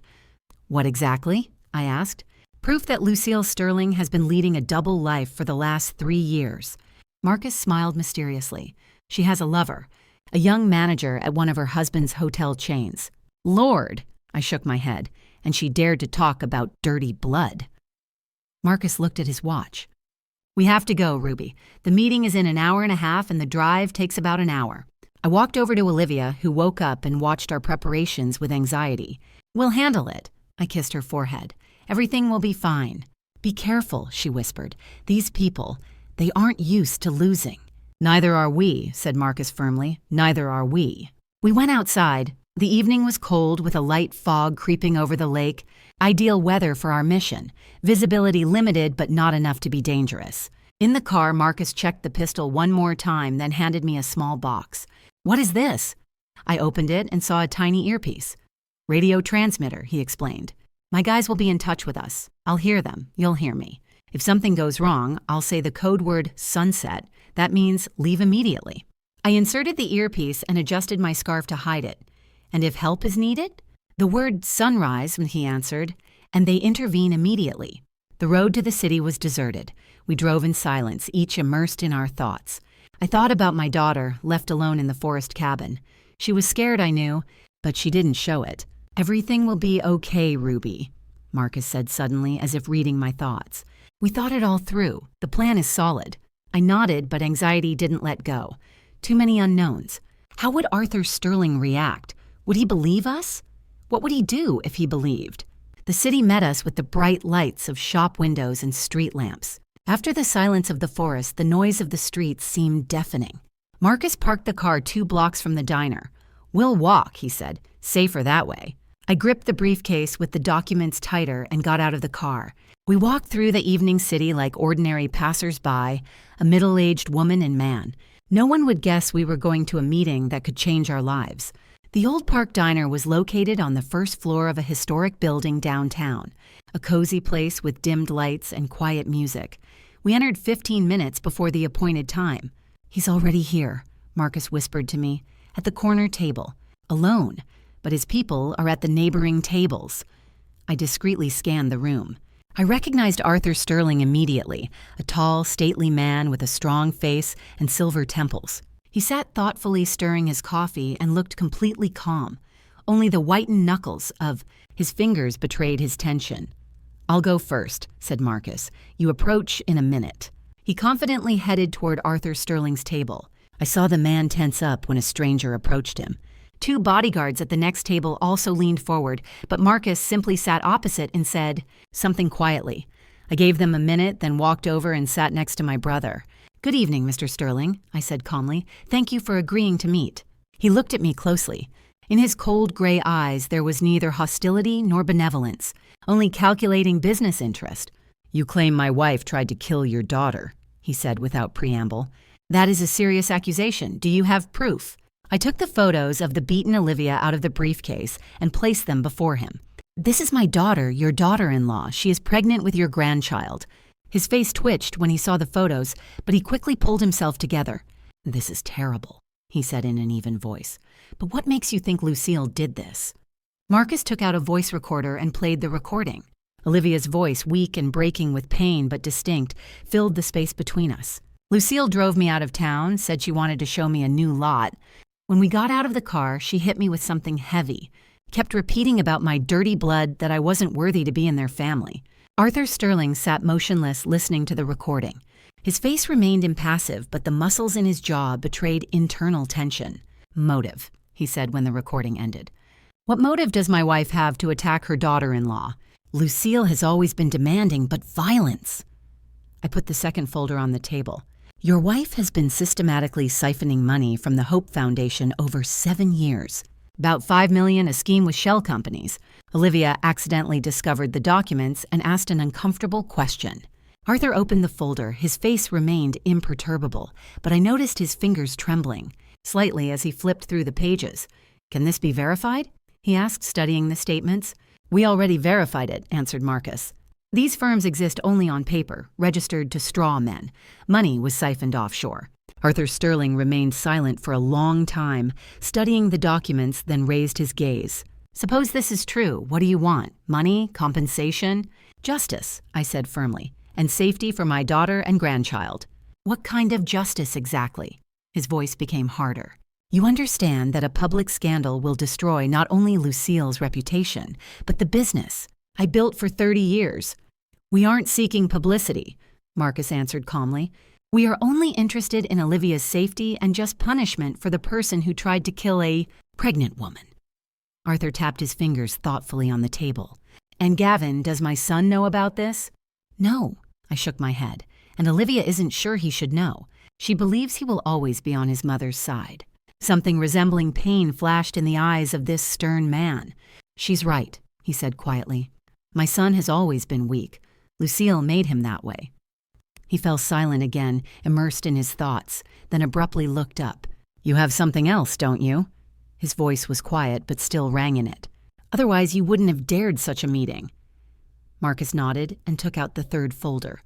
What exactly? I asked. Proof that Lucille Sterling has been leading a double life for the last 3 years. Marcus smiled mysteriously. She has a lover, a young manager at one of her husband's hotel chains. Lord, I shook my head, and she dared to talk about dirty blood. Marcus looked at his watch. We have to go, Ruby. The meeting is in an hour and a half, and the drive takes about an hour. I walked over to Olivia, who woke up and watched our preparations with anxiety. We'll handle it. I kissed her forehead. Everything will be fine. Be careful, she whispered. These people, they aren't used to losing. Neither are we, said Marcus firmly. Neither are we. We went outside. The evening was cold with a light fog creeping over the lake. Ideal weather for our mission. Visibility limited, but not enough to be dangerous. In the car, Marcus checked the pistol one more time, then handed me a small box. What is this? I opened it and saw a tiny earpiece. Radio transmitter, he explained. My guys will be in touch with us. I'll hear them. You'll hear me. If something goes wrong, I'll say the code word sunset. That means leave immediately. I inserted the earpiece and adjusted my scarf to hide it. And if help is needed? The word sunrise, he answered, and they intervene immediately. The road to the city was deserted. We drove in silence, each immersed in our thoughts. I thought about my daughter, left alone in the forest cabin. She was scared, I knew, but she didn't show it. "Everything will be okay, Ruby," Marcus said suddenly, as if reading my thoughts. "We thought it all through. The plan is solid." I nodded, but anxiety didn't let go. Too many unknowns. How would Arthur Sterling react? Would he believe us? What would he do if he believed? The city met us with the bright lights of shop windows and street lamps. After the silence of the forest, the noise of the streets seemed deafening. Marcus parked the car 2 blocks from the diner. "We'll walk," he said. "Safer that way." I gripped the briefcase with the documents tighter and got out of the car. We walked through the evening city like ordinary passers-by, a middle-aged woman and man. No one would guess we were going to a meeting that could change our lives. The Old Park Diner was located on the first floor of a historic building downtown, a cozy place with dimmed lights and quiet music. We entered 15 minutes before the appointed time. "He's already here," Marcus whispered to me, "at the corner table, alone, but his people are at the neighboring tables." I discreetly scanned the room. I recognized Arthur Sterling immediately, a tall, stately man with a strong face and silver temples. He sat thoughtfully stirring his coffee and looked completely calm. Only the whitened knuckles of his fingers betrayed his tension. "I'll go first," said Marcus. "You approach in a minute." He confidently headed toward Arthur Sterling's table. I saw the man tense up when a stranger approached him. 2 bodyguards at the next table also leaned forward, but Marcus simply sat opposite and said something quietly. I gave them a minute, then walked over and sat next to my brother. "Good evening, Mr. Sterling," I said calmly. "Thank you for agreeing to meet." He looked at me closely. In his cold gray eyes there was neither hostility nor benevolence, only calculating business interest. "You claim my wife tried to kill your daughter," he said without preamble. "That is a serious accusation. Do you have proof?" I took the photos of the beaten Olivia out of the briefcase and placed them before him. "This is my daughter, your daughter-in-law. She is pregnant with your grandchild." His face twitched when he saw the photos, but he quickly pulled himself together. "This is terrible," he said in an even voice. "But what makes you think Lucille did this?" Marcus took out a voice recorder and played the recording. Olivia's voice, weak and breaking with pain but distinct, filled the space between us. "Lucille drove me out of town, said she wanted to show me a new lot. When we got out of the car, she hit me with something heavy, kept repeating about my dirty blood, that I wasn't worthy to be in their family." Arthur Sterling sat motionless, listening to the recording. His face remained impassive, but the muscles in his jaw betrayed internal tension. "Motive," he said when the recording ended. "What motive does my wife have to attack her daughter-in-law? Lucille has always been demanding, but violence." I put the second folder on the table. "Your wife has been systematically siphoning money from the Hope Foundation over 7 years. About $5 million a scheme with shell companies." Olivia accidentally discovered the documents and asked an uncomfortable question. Arthur opened the folder. His face remained imperturbable, but I noticed his fingers trembling slightly as he flipped through the pages. "Can this be verified?" he asked, studying the statements. "We already verified it," answered Marcus. "These firms exist only on paper, registered to straw men. Money was siphoned offshore." Arthur Sterling remained silent for a long time, studying the documents, then raised his gaze. "Suppose this is true. What do you want? Money? Compensation?" "Justice," I said firmly, "and safety for my daughter and grandchild." "What kind of justice exactly?" His voice became harder. "You understand that a public scandal will destroy not only Lucille's reputation, but the business I built for 30 years. "We aren't seeking publicity," Marcus answered calmly. "We are only interested in Olivia's safety and just punishment for the person who tried to kill a pregnant woman." Arthur tapped his fingers thoughtfully on the table. "And Gavin, does my son know about this?" "No," I shook my head, "and Olivia isn't sure he should know. She believes he will always be on his mother's side." Something resembling pain flashed in the eyes of this stern man. "She's right," he said quietly. "My son has always been weak. Lucille made him that way." He fell silent again, immersed in his thoughts, then abruptly looked up. "You have something else, don't you?" His voice was quiet, but still rang in it. "Otherwise, you wouldn't have dared such a meeting." Marcus nodded and took out the third folder.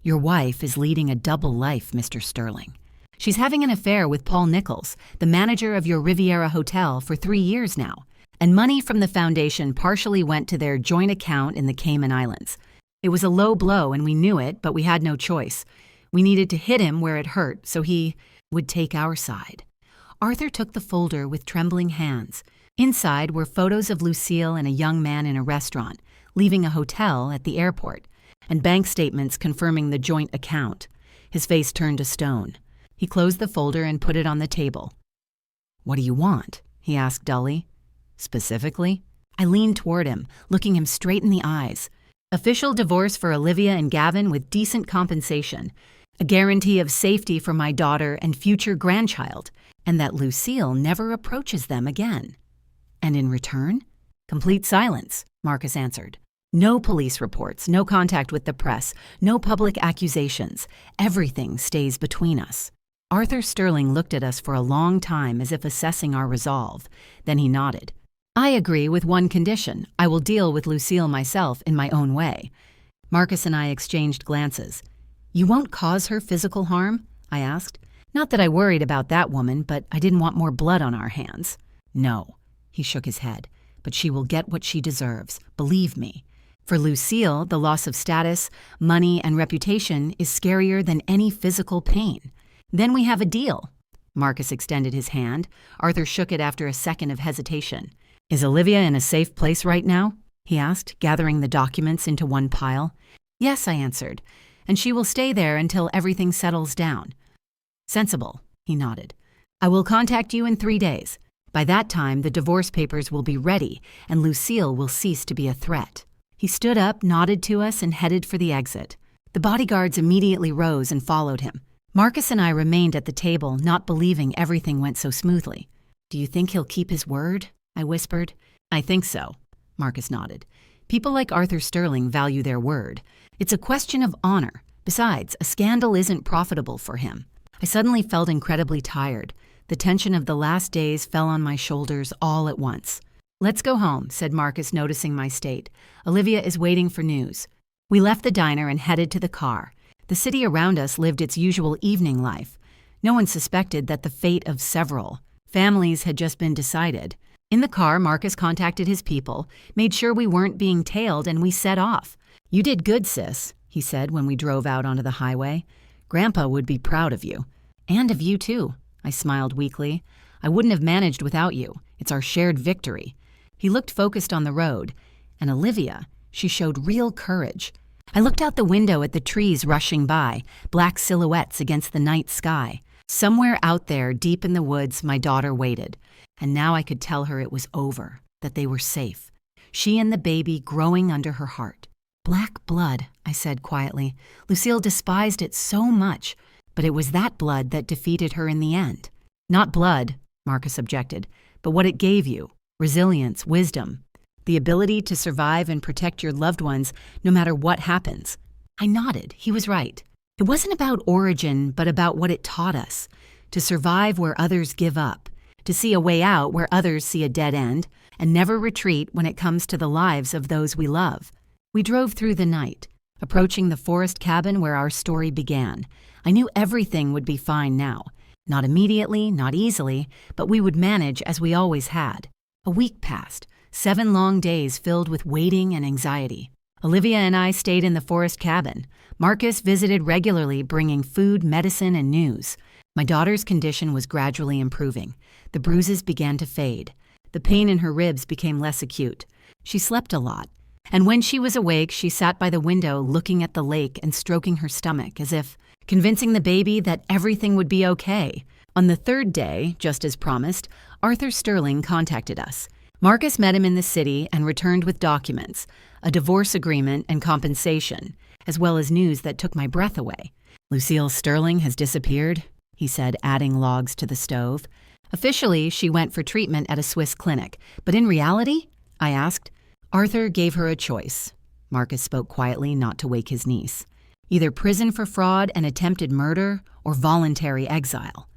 "Your wife is leading a double life, Mr. Sterling. She's having an affair with Paul Nichols, the manager of your Riviera Hotel, for 3 years now. And money from the foundation partially went to their joint account in the Cayman Islands. It was a low blow and we knew it, but we had no choice. We needed to hit him where it hurt so he would take our side. Arthur took the folder with trembling hands. Inside were photos of Lucille and a young man in a restaurant, leaving a hotel at the airport, and bank statements confirming the joint account. His face turned to stone. He closed the folder and put it on the table. "What do you want?" he asked dully. "Specifically?" I leaned toward him, looking him straight in the eyes. "Official divorce for Olivia and Gavin with decent compensation, a guarantee of safety for my daughter and future grandchild, and that Lucille never approaches them again." "And in return?" "Complete silence," Marcus answered. "No police reports, no contact with the press, no public accusations. Everything stays between us." Arthur Sterling looked at us for a long time as if assessing our resolve. Then he nodded. "I agree with one condition. I will deal with Lucille myself in my own way." Marcus and I exchanged glances. "You won't cause her physical harm?" I asked. Not that I worried about that woman, but I didn't want more blood on our hands. "No," he shook his head, "but she will get what she deserves. Believe me. For Lucille, the loss of status, money, and reputation is scarier than any physical pain. Then we have a deal." Marcus extended his hand. Arthur shook it after a second of hesitation. "Is Olivia in a safe place right now?" he asked, gathering the documents into one pile. "Yes," I answered, "and she will stay there until everything settles down." "Sensible," he nodded. "I will contact you in 3 days. By that time, the divorce papers will be ready, and Lucille will cease to be a threat." He stood up, nodded to us, and headed for the exit. The bodyguards immediately rose and followed him. Marcus and I remained at the table, not believing everything went so smoothly. "Do you think he'll keep his word?" I whispered. "I think so," Marcus nodded. "People like Arthur Sterling value their word. It's a question of honor. Besides, a scandal isn't profitable for him." I suddenly felt incredibly tired. The tension of the last days fell on my shoulders all at once. "Let's go home," said Marcus, noticing my state. "Olivia is waiting for news." We left the diner and headed to the car. The city around us lived its usual evening life. No one suspected that the fate of several families had just been decided. In the car, Marcus contacted his people, made sure we weren't being tailed, and we set off. "You did good, sis," he said when we drove out onto the highway. "Grandpa would be proud of you." "And of you, too," I smiled weakly. "I wouldn't have managed without you. It's our shared victory." He looked focused on the road. And Olivia, she showed real courage. I looked out the window at the trees rushing by, black silhouettes against the night sky. Somewhere out there, deep in the woods, my daughter waited. And now I could tell her it was over, that they were safe. She and the baby growing under her heart. "Black blood," I said quietly. "Lucille despised it so much, but it was that blood that defeated her in the end." "Not blood," Marcus objected, "but what it gave you. Resilience, wisdom. The ability to survive and protect your loved ones no matter what happens." I nodded. He was right. It wasn't about origin, but about what it taught us. To survive where others give up. To see a way out where others see a dead end. And never retreat when it comes to the lives of those we love. We drove through the night, approaching the forest cabin where our story began. I knew everything would be fine now. Not immediately, not easily, but we would manage as we always had. A week passed. 7 long days filled with waiting and anxiety. Olivia and I stayed in the forest cabin. Marcus visited regularly, bringing food, medicine, and news. My daughter's condition was gradually improving. The bruises began to fade. The pain in her ribs became less acute. She slept a lot. And when she was awake, she sat by the window looking at the lake and stroking her stomach as if convincing the baby that everything would be okay. On the 3rd day, just as promised, Arthur Sterling contacted us. Marcus met him in the city and returned with documents, a divorce agreement and compensation, as well as news that took my breath away. "Lucille Sterling has disappeared," he said, adding logs to the stove. "Officially, she went for treatment at a Swiss clinic, but in reality?" I asked. "Arthur gave her a choice." Marcus spoke quietly, not to wake his niece. "Either prison for fraud and attempted murder or voluntary exile.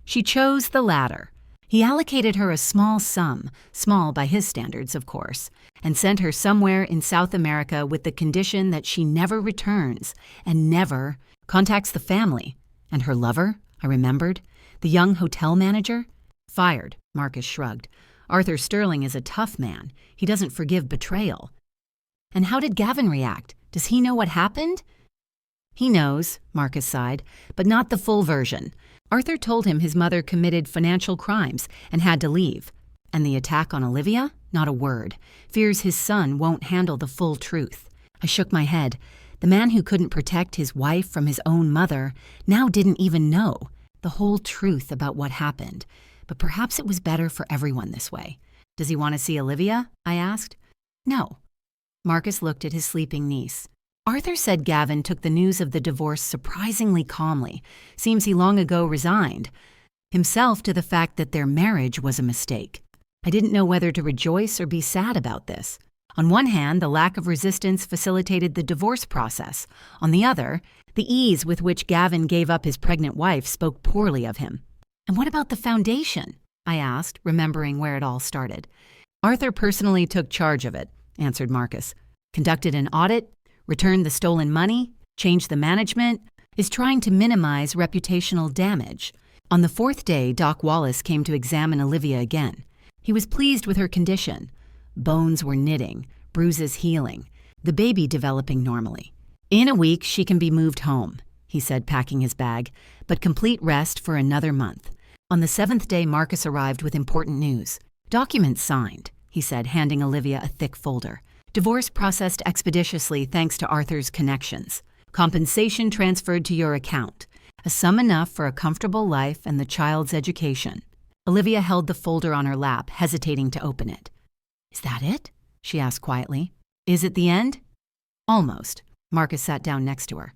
She chose the latter. He allocated her a small sum, small by his standards, of course, and sent her somewhere in South America with the condition that she never returns and never contacts the family. And her lover, I remembered, the young hotel manager? Fired, Marcus shrugged. Arthur Sterling is a tough man. He doesn't forgive betrayal. And how did Gavin react? Does he know what happened? He knows, Marcus sighed, but not the full version. Arthur told him his mother committed financial crimes and had to leave. And the attack on Olivia? Not a word. Fears his son won't handle the full truth. I shook my head. The man who couldn't protect his wife from his own mother now didn't even know the whole truth about what happened. But perhaps it was better for everyone this way. Does he want to see Olivia? I asked. No. Marcus looked at his sleeping niece. Arthur said Gavin took the news of the divorce surprisingly calmly. Seems he long ago resigned himself to the fact that their marriage was a mistake. I didn't know whether to rejoice or be sad about this. On one hand, the lack of resistance facilitated the divorce process. On the other, the ease with which Gavin gave up his pregnant wife spoke poorly of him. And what about the foundation? I asked, remembering where it all started. Arthur personally took charge of it, answered Marcus. Conducted an audit, returned the stolen money, changed the management, is trying to minimize reputational damage. On the fourth day, Doc Wallace came to examine Olivia again. He was pleased with her condition. Bones were knitting, bruises healing, the baby developing normally. In a week, she can be moved home, he said, packing his bag, but complete rest for another month. On the seventh day, Marcus arrived with important news. Documents signed, he said, handing Olivia a thick folder. Divorce processed expeditiously thanks to Arthur's connections. Compensation transferred to your account. A sum enough for a comfortable life and the child's education. Olivia held the folder on her lap, hesitating to open it. Is that it? She asked quietly. Is it the end? Almost. Marcus sat down next to her.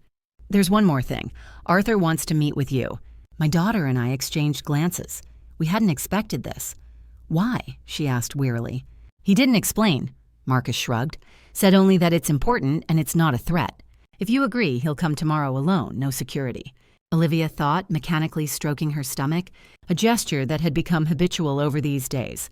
There's one more thing. Arthur wants to meet with you. My daughter and I exchanged glances. We hadn't expected this. Why? She asked wearily. He didn't explain. Marcus shrugged, said only that it's important and it's not a threat. If you agree, he'll come tomorrow alone, no security. Olivia thought, mechanically stroking her stomach, a gesture that had become habitual over these days.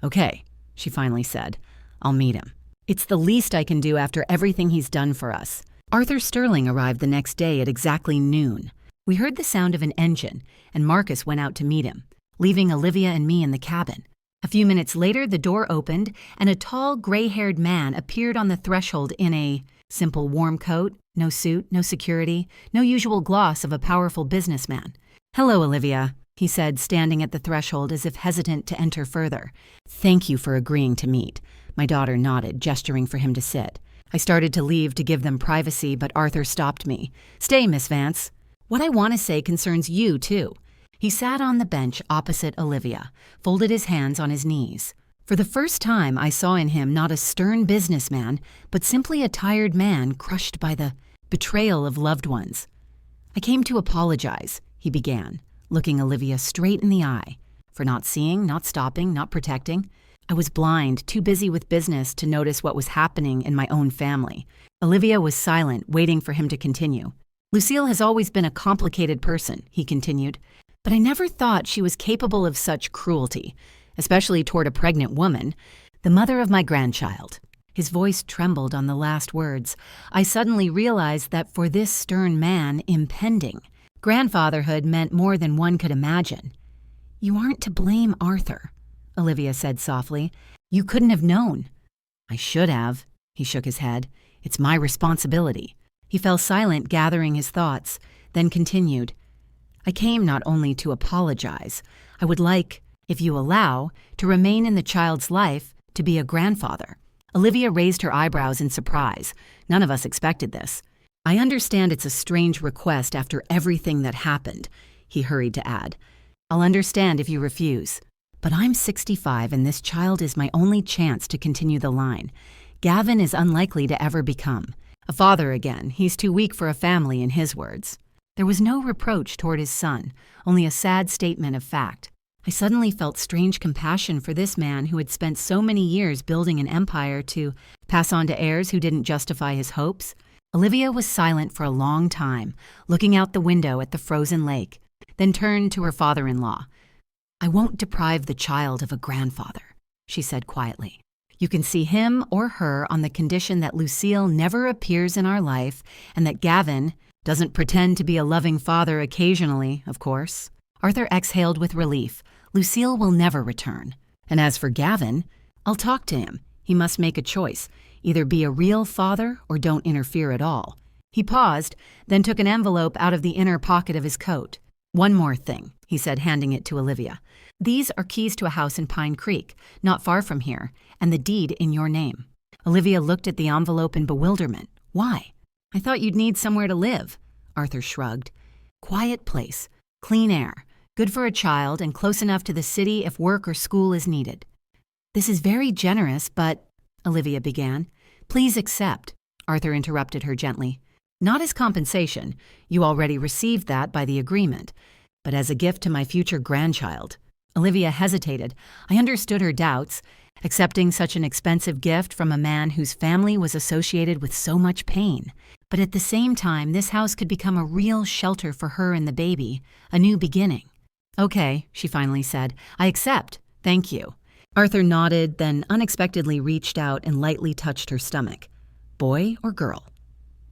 Okay, she finally said. I'll meet him. It's the least I can do after everything he's done for us. Arthur Sterling arrived the next day at exactly noon. We heard the sound of an engine, and Marcus went out to meet him, leaving Olivia and me in the cabin. A few minutes later, the door opened, and a tall, gray-haired man appeared on the threshold in a simple warm coat, no suit, no security, no usual gloss of a powerful businessman. Hello, Olivia, he said, standing at the threshold as if hesitant to enter further. Thank you for agreeing to meet. My daughter nodded, gesturing for him to sit. I started to leave to give them privacy, but Arthur stopped me. Stay, Miss Vance. What I want to say concerns you, too. He sat on the bench opposite Olivia, folded his hands on his knees. For the first time, I saw in him not a stern businessman, but simply a tired man crushed by the betrayal of loved ones. I came to apologize, he began, looking Olivia straight in the eye, for not seeing, not stopping, not protecting. I was blind, too busy with business to notice what was happening in my own family. Olivia was silent, waiting for him to continue. Lucille has always been a complicated person, he continued. But I never thought she was capable of such cruelty, especially toward a pregnant woman, the mother of my grandchild. His voice trembled on the last words. I suddenly realized that for this stern man, impending grandfatherhood meant more than one could imagine. You aren't to blame, Arthur, Olivia said softly. You couldn't have known. I should have, he shook his head. It's my responsibility. He fell silent, gathering his thoughts, then continued. I came not only to apologize. I would like, if you allow, to remain in the child's life, to be a grandfather. Olivia raised her eyebrows in surprise. None of us expected this. I understand it's a strange request after everything that happened, he hurried to add. I'll understand if you refuse. But I'm 65 and this child is my only chance to continue the line. Gavin is unlikely to ever become a father again. He's too weak for a family, in his words. There was no reproach toward his son, only a sad statement of fact. I suddenly felt strange compassion for this man who had spent so many years building an empire to pass on to heirs who didn't justify his hopes. Olivia was silent for a long time, looking out the window at the frozen lake, then turned to her father-in-law. I won't deprive the child of a grandfather, she said quietly. You can see him or her on the condition that Lucille never appears in our life and that Gavin doesn't pretend to be a loving father occasionally, of course. Arthur exhaled with relief. Lucille will never return. And as for Gavin, I'll talk to him. He must make a choice. Either be a real father or don't interfere at all. He paused, then took an envelope out of the inner pocket of his coat. "One more thing," he said, handing it to Olivia. "These are keys to a house in Pine Creek, not far from here, and the deed in your name." Olivia looked at the envelope in bewilderment. "Why?" "I thought you'd need somewhere to live." Arthur shrugged. "Quiet place, clean air, good for a child, and close enough to the city if work or school is needed." "This is very generous, but—" Olivia began. "Please accept," Arthur interrupted her gently. "Not as compensation. You already received that by the agreement. But as a gift to my future grandchild." Olivia hesitated. I understood her doubts. Accepting such an expensive gift from a man whose family was associated with so much pain. But at the same time, this house could become a real shelter for her and the baby, a new beginning. "Okay," she finally said. "I accept. Thank you." Arthur nodded, then unexpectedly reached out and lightly touched her stomach. "Boy or girl?"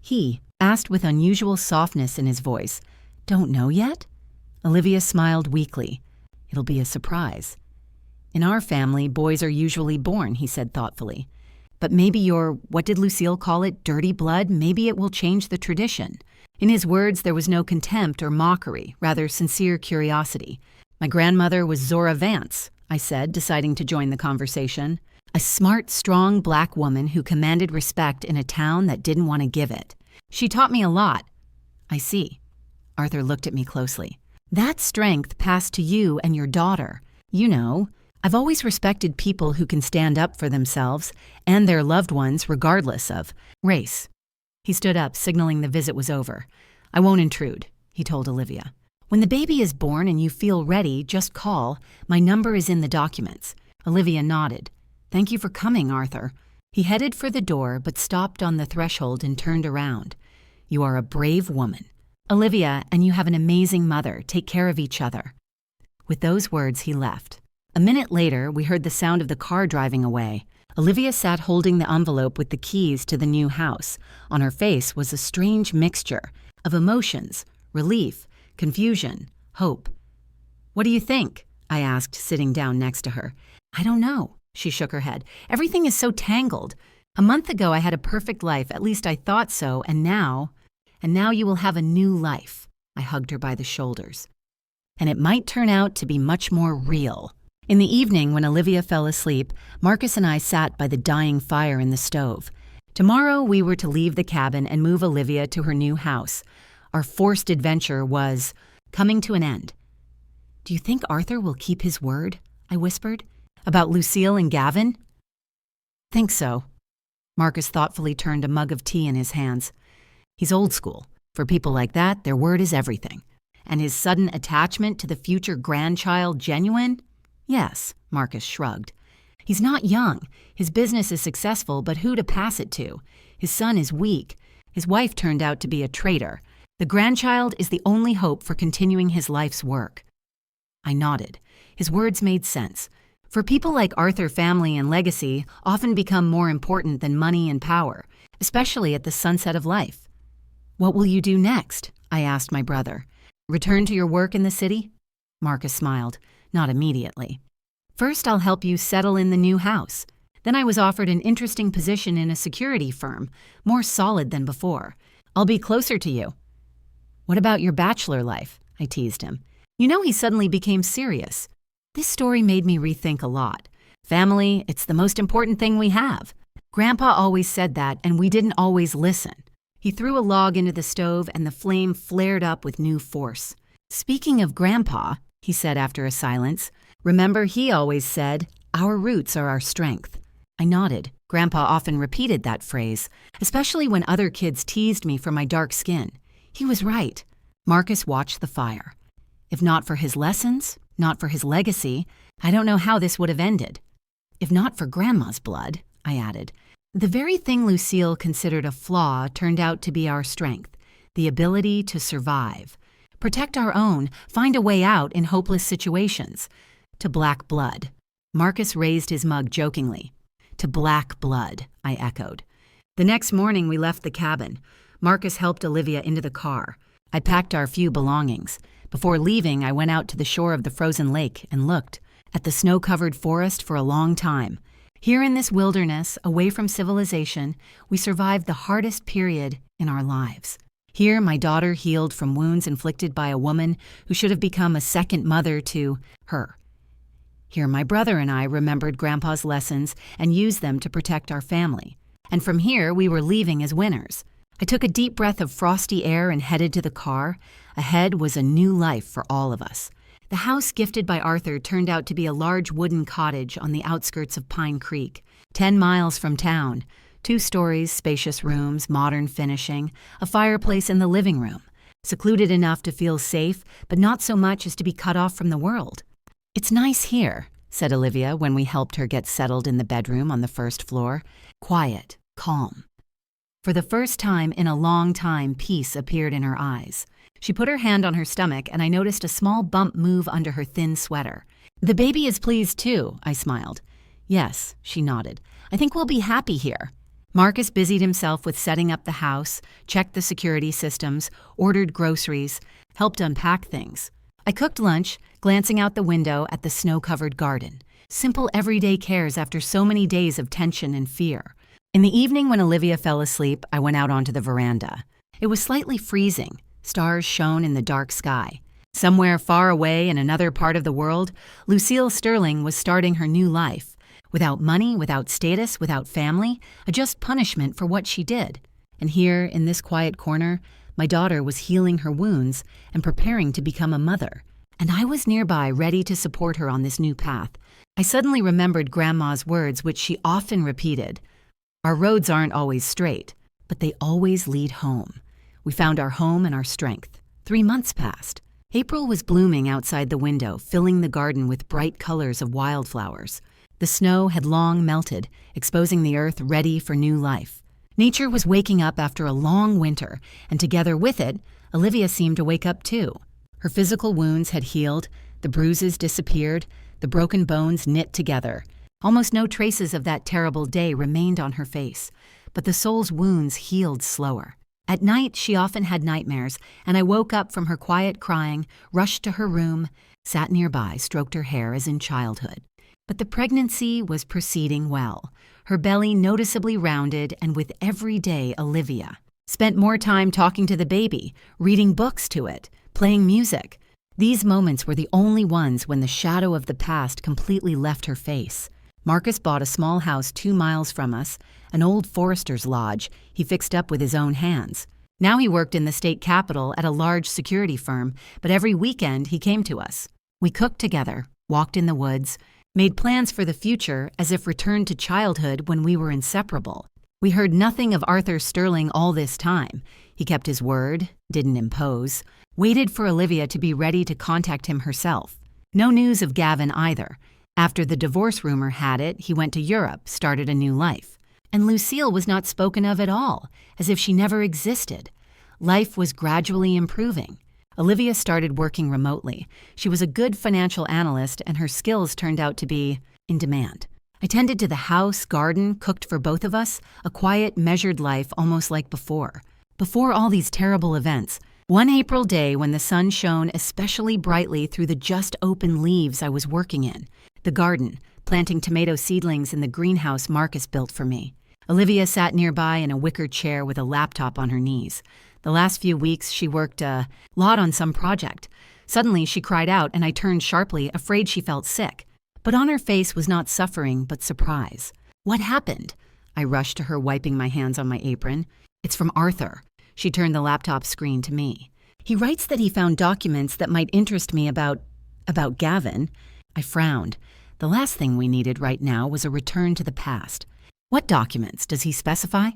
He asked with unusual softness in his voice. "Don't know yet?" Olivia smiled weakly. "It'll be a surprise." "In our family, boys are usually born," he said thoughtfully. "But maybe your, what did Lucille call it, dirty blood, maybe it will change the tradition." In his words, there was no contempt or mockery, rather sincere curiosity. "My grandmother was Zora Vance," I said, deciding to join the conversation. "A smart, strong black woman who commanded respect in a town that didn't want to give it. She taught me a lot." "I see." Arthur looked at me closely. "That strength passed to you and your daughter. You know, I've always respected people who can stand up for themselves and their loved ones regardless of race." He stood up, signaling the visit was over. "I won't intrude," he told Olivia. "When the baby is born and you feel ready, just call. My number is in the documents." Olivia nodded. "Thank you for coming, Arthur." He headed for the door but stopped on the threshold and turned around. "You are a brave woman. Olivia, and you have an amazing mother. Take care of each other." With those words, he left. A minute later, we heard the sound of the car driving away. Olivia sat holding the envelope with the keys to the new house. On her face was a strange mixture of emotions, relief, confusion, hope. "What do you think?" I asked, sitting down next to her. "I don't know," she shook her head. "Everything is so tangled. A month ago I had a perfect life, at least I thought so, and now you will have a new life." I hugged her by the shoulders. "And it might turn out to be much more real." In the evening, when Olivia fell asleep, Marcus and I sat by the dying fire in the stove. Tomorrow we were to leave the cabin and move Olivia to her new house. Our forced adventure was coming to an end. "Do you think Arthur will keep his word?" I whispered. "About Lucille and Gavin?" "Think so." Marcus thoughtfully turned a mug of tea in his hands. "He's old school. For people like that, their word is everything. And his sudden attachment to the future grandchild genuine?" "Yes," Marcus shrugged. "He's not young. His business is successful, but who to pass it to? His son is weak. His wife turned out to be a traitor. The grandchild is the only hope for continuing his life's work." I nodded. His words made sense. For people like Arthur, family and legacy often become more important than money and power, especially at the sunset of life. "What will you do next?" I asked my brother. "Return to your work in the city?" Marcus smiled. "Not immediately. First, I'll help you settle in the new house." Then I was offered an interesting position in a security firm, more solid than before. "I'll be closer to you." "What about your bachelor life?" I teased him. You know, he suddenly became serious. This story made me rethink a lot. Family, it's the most important thing we have. Grandpa always said that, and we didn't always listen. He threw a log into the stove, and the flame flared up with new force. "Speaking of Grandpa," he said after a silence, "remember he always said, 'Our roots are our strength.'" I nodded. Grandpa often repeated that phrase, especially when other kids teased me for my dark skin. He was right. Marcus watched the fire. If not for his lessons, not for his legacy, I don't know how this would have ended. If not for Grandma's blood, I added. The very thing Lucille considered a flaw turned out to be our strength, the ability to survive. Protect our own, find a way out in hopeless situations. To black blood. Marcus raised his mug jokingly. To black blood, I echoed. The next morning we left the cabin. Marcus helped Olivia into the car. I packed our few belongings. Before leaving, I went out to the shore of the frozen lake and looked at the snow-covered forest for a long time. Here in this wilderness, away from civilization, we survived the hardest period in our lives. Here, my daughter healed from wounds inflicted by a woman who should have become a second mother to her. Here, my brother and I remembered Grandpa's lessons and used them to protect our family. And from here, we were leaving as winners. I took a deep breath of frosty air and headed to the car. Ahead was a new life for all of us. The house gifted by Arthur turned out to be a large wooden cottage on the outskirts of Pine Creek, 10 miles from town. 2 stories, spacious rooms, modern finishing, a fireplace in the living room. Secluded enough to feel safe, but not so much as to be cut off from the world. "It's nice here," said Olivia when we helped her get settled in the bedroom on the first floor. Quiet, calm. For the first time in a long time, peace appeared in her eyes. She put her hand on her stomach, and I noticed a small bump move under her thin sweater. "The baby is pleased too," I smiled. "Yes," she nodded. "I think we'll be happy here." Marcus busied himself with setting up the house, checked the security systems, ordered groceries, helped unpack things. I cooked lunch, glancing out the window at the snow-covered garden. Simple everyday cares after so many days of tension and fear. In the evening when Olivia fell asleep, I went out onto the veranda. It was slightly freezing. Stars shone in the dark sky. Somewhere far away in another part of the world, Lucille Sterling was starting her new life. Without money, without status, without family, a just punishment for what she did. And here, in this quiet corner, my daughter was healing her wounds and preparing to become a mother. And I was nearby, ready to support her on this new path. I suddenly remembered Grandma's words, which she often repeated. "Our roads aren't always straight, but they always lead home." We found our home and our strength. 3 months passed. April was blooming outside the window, filling the garden with bright colors of wildflowers. The snow had long melted, exposing the earth ready for new life. Nature was waking up after a long winter, and together with it, Olivia seemed to wake up too. Her physical wounds had healed, the bruises disappeared, the broken bones knit together. Almost no traces of that terrible day remained on her face, but the soul's wounds healed slower. At night, she often had nightmares, and I woke up from her quiet crying, rushed to her room, sat nearby, stroked her hair as in childhood. But the pregnancy was proceeding well. Her belly noticeably rounded, and with every day, Olivia spent more time talking to the baby, reading books to it, playing music. These moments were the only ones when the shadow of the past completely left her face. Marcus bought a small house 2 miles from us, an old forester's lodge he fixed up with his own hands. Now he worked in the state capitol at a large security firm, but every weekend he came to us. We cooked together, walked in the woods, made plans for the future as if returned to childhood when we were inseparable. We heard nothing of Arthur Sterling all this time. He kept his word, didn't impose, waited for Olivia to be ready to contact him herself. No news of Gavin either. After the divorce rumor had it, he went to Europe, started a new life. And Lucille was not spoken of at all, as if she never existed. Life was gradually improving. Olivia started working remotely. She was a good financial analyst, and her skills turned out to be in demand. I tended to the house, garden, cooked for both of us, a quiet, measured life almost like before. Before all these terrible events, one April day when the sun shone especially brightly through the just open leaves I was working in. The garden, planting tomato seedlings in the greenhouse Marcus built for me. Olivia sat nearby in a wicker chair with a laptop on her knees. The last few weeks, she worked a lot on some project. Suddenly, she cried out, and I turned sharply, afraid she felt sick. But on her face was not suffering, but surprise. "What happened?" I rushed to her, wiping my hands on my apron. "It's from Arthur." She turned the laptop screen to me. "He writes that he found documents that might interest me about Gavin." I frowned. The last thing we needed right now was a return to the past. "What documents? Does he specify?"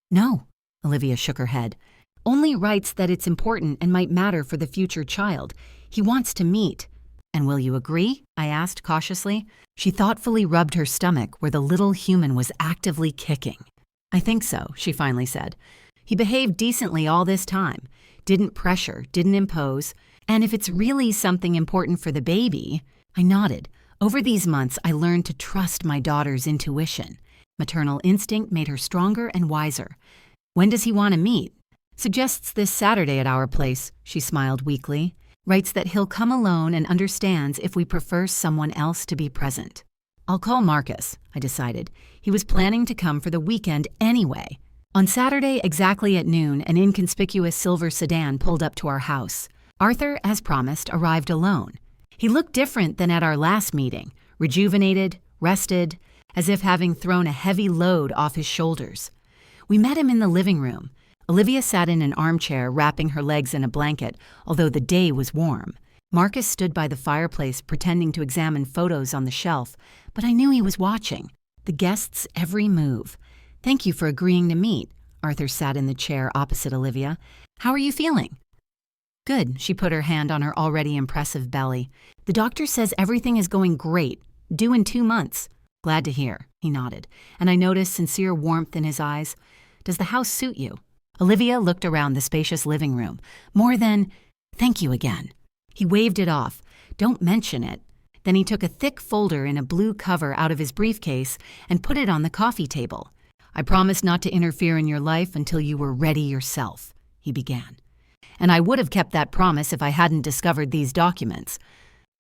"No," Olivia shook her head. "Only writes that it's important and might matter for the future child. He wants to meet." "And will you agree?" I asked cautiously. She thoughtfully rubbed her stomach where the little human was actively kicking. "I think so," she finally said. "He behaved decently all this time. Didn't pressure, didn't impose. And if it's really something important for the baby..." I nodded. Over these months, I learned to trust my daughter's intuition. Maternal instinct made her stronger and wiser. "When does he want to meet?" "Suggests this Saturday at our place," she smiled weakly. "Writes that he'll come alone and understands if we prefer someone else to be present." I'll call Marcus, I decided. He was planning to come for the weekend anyway. On Saturday, exactly at noon, an inconspicuous silver sedan pulled up to our house. Arthur, as promised, arrived alone. He looked different than at our last meeting, rejuvenated, rested, as if having thrown a heavy load off his shoulders. We met him in the living room. Olivia sat in an armchair, wrapping her legs in a blanket, although the day was warm. Marcus stood by the fireplace, pretending to examine photos on the shelf, but I knew he was watching. The guest's every move. Thank you for agreeing to meet. Arthur sat in the chair opposite Olivia. How are you feeling? Good. She put her hand on her already impressive belly. The doctor says everything is going great. Due in 2 months. Glad to hear. He nodded, and I noticed sincere warmth in his eyes. Does the house suit you? Olivia looked around the spacious living room. More than, thank you again. He waved it off. Don't mention it. Then he took a thick folder in a blue cover out of his briefcase and put it on the coffee table. I promised not to interfere in your life until you were ready yourself, he began. And I would have kept that promise if I hadn't discovered these documents.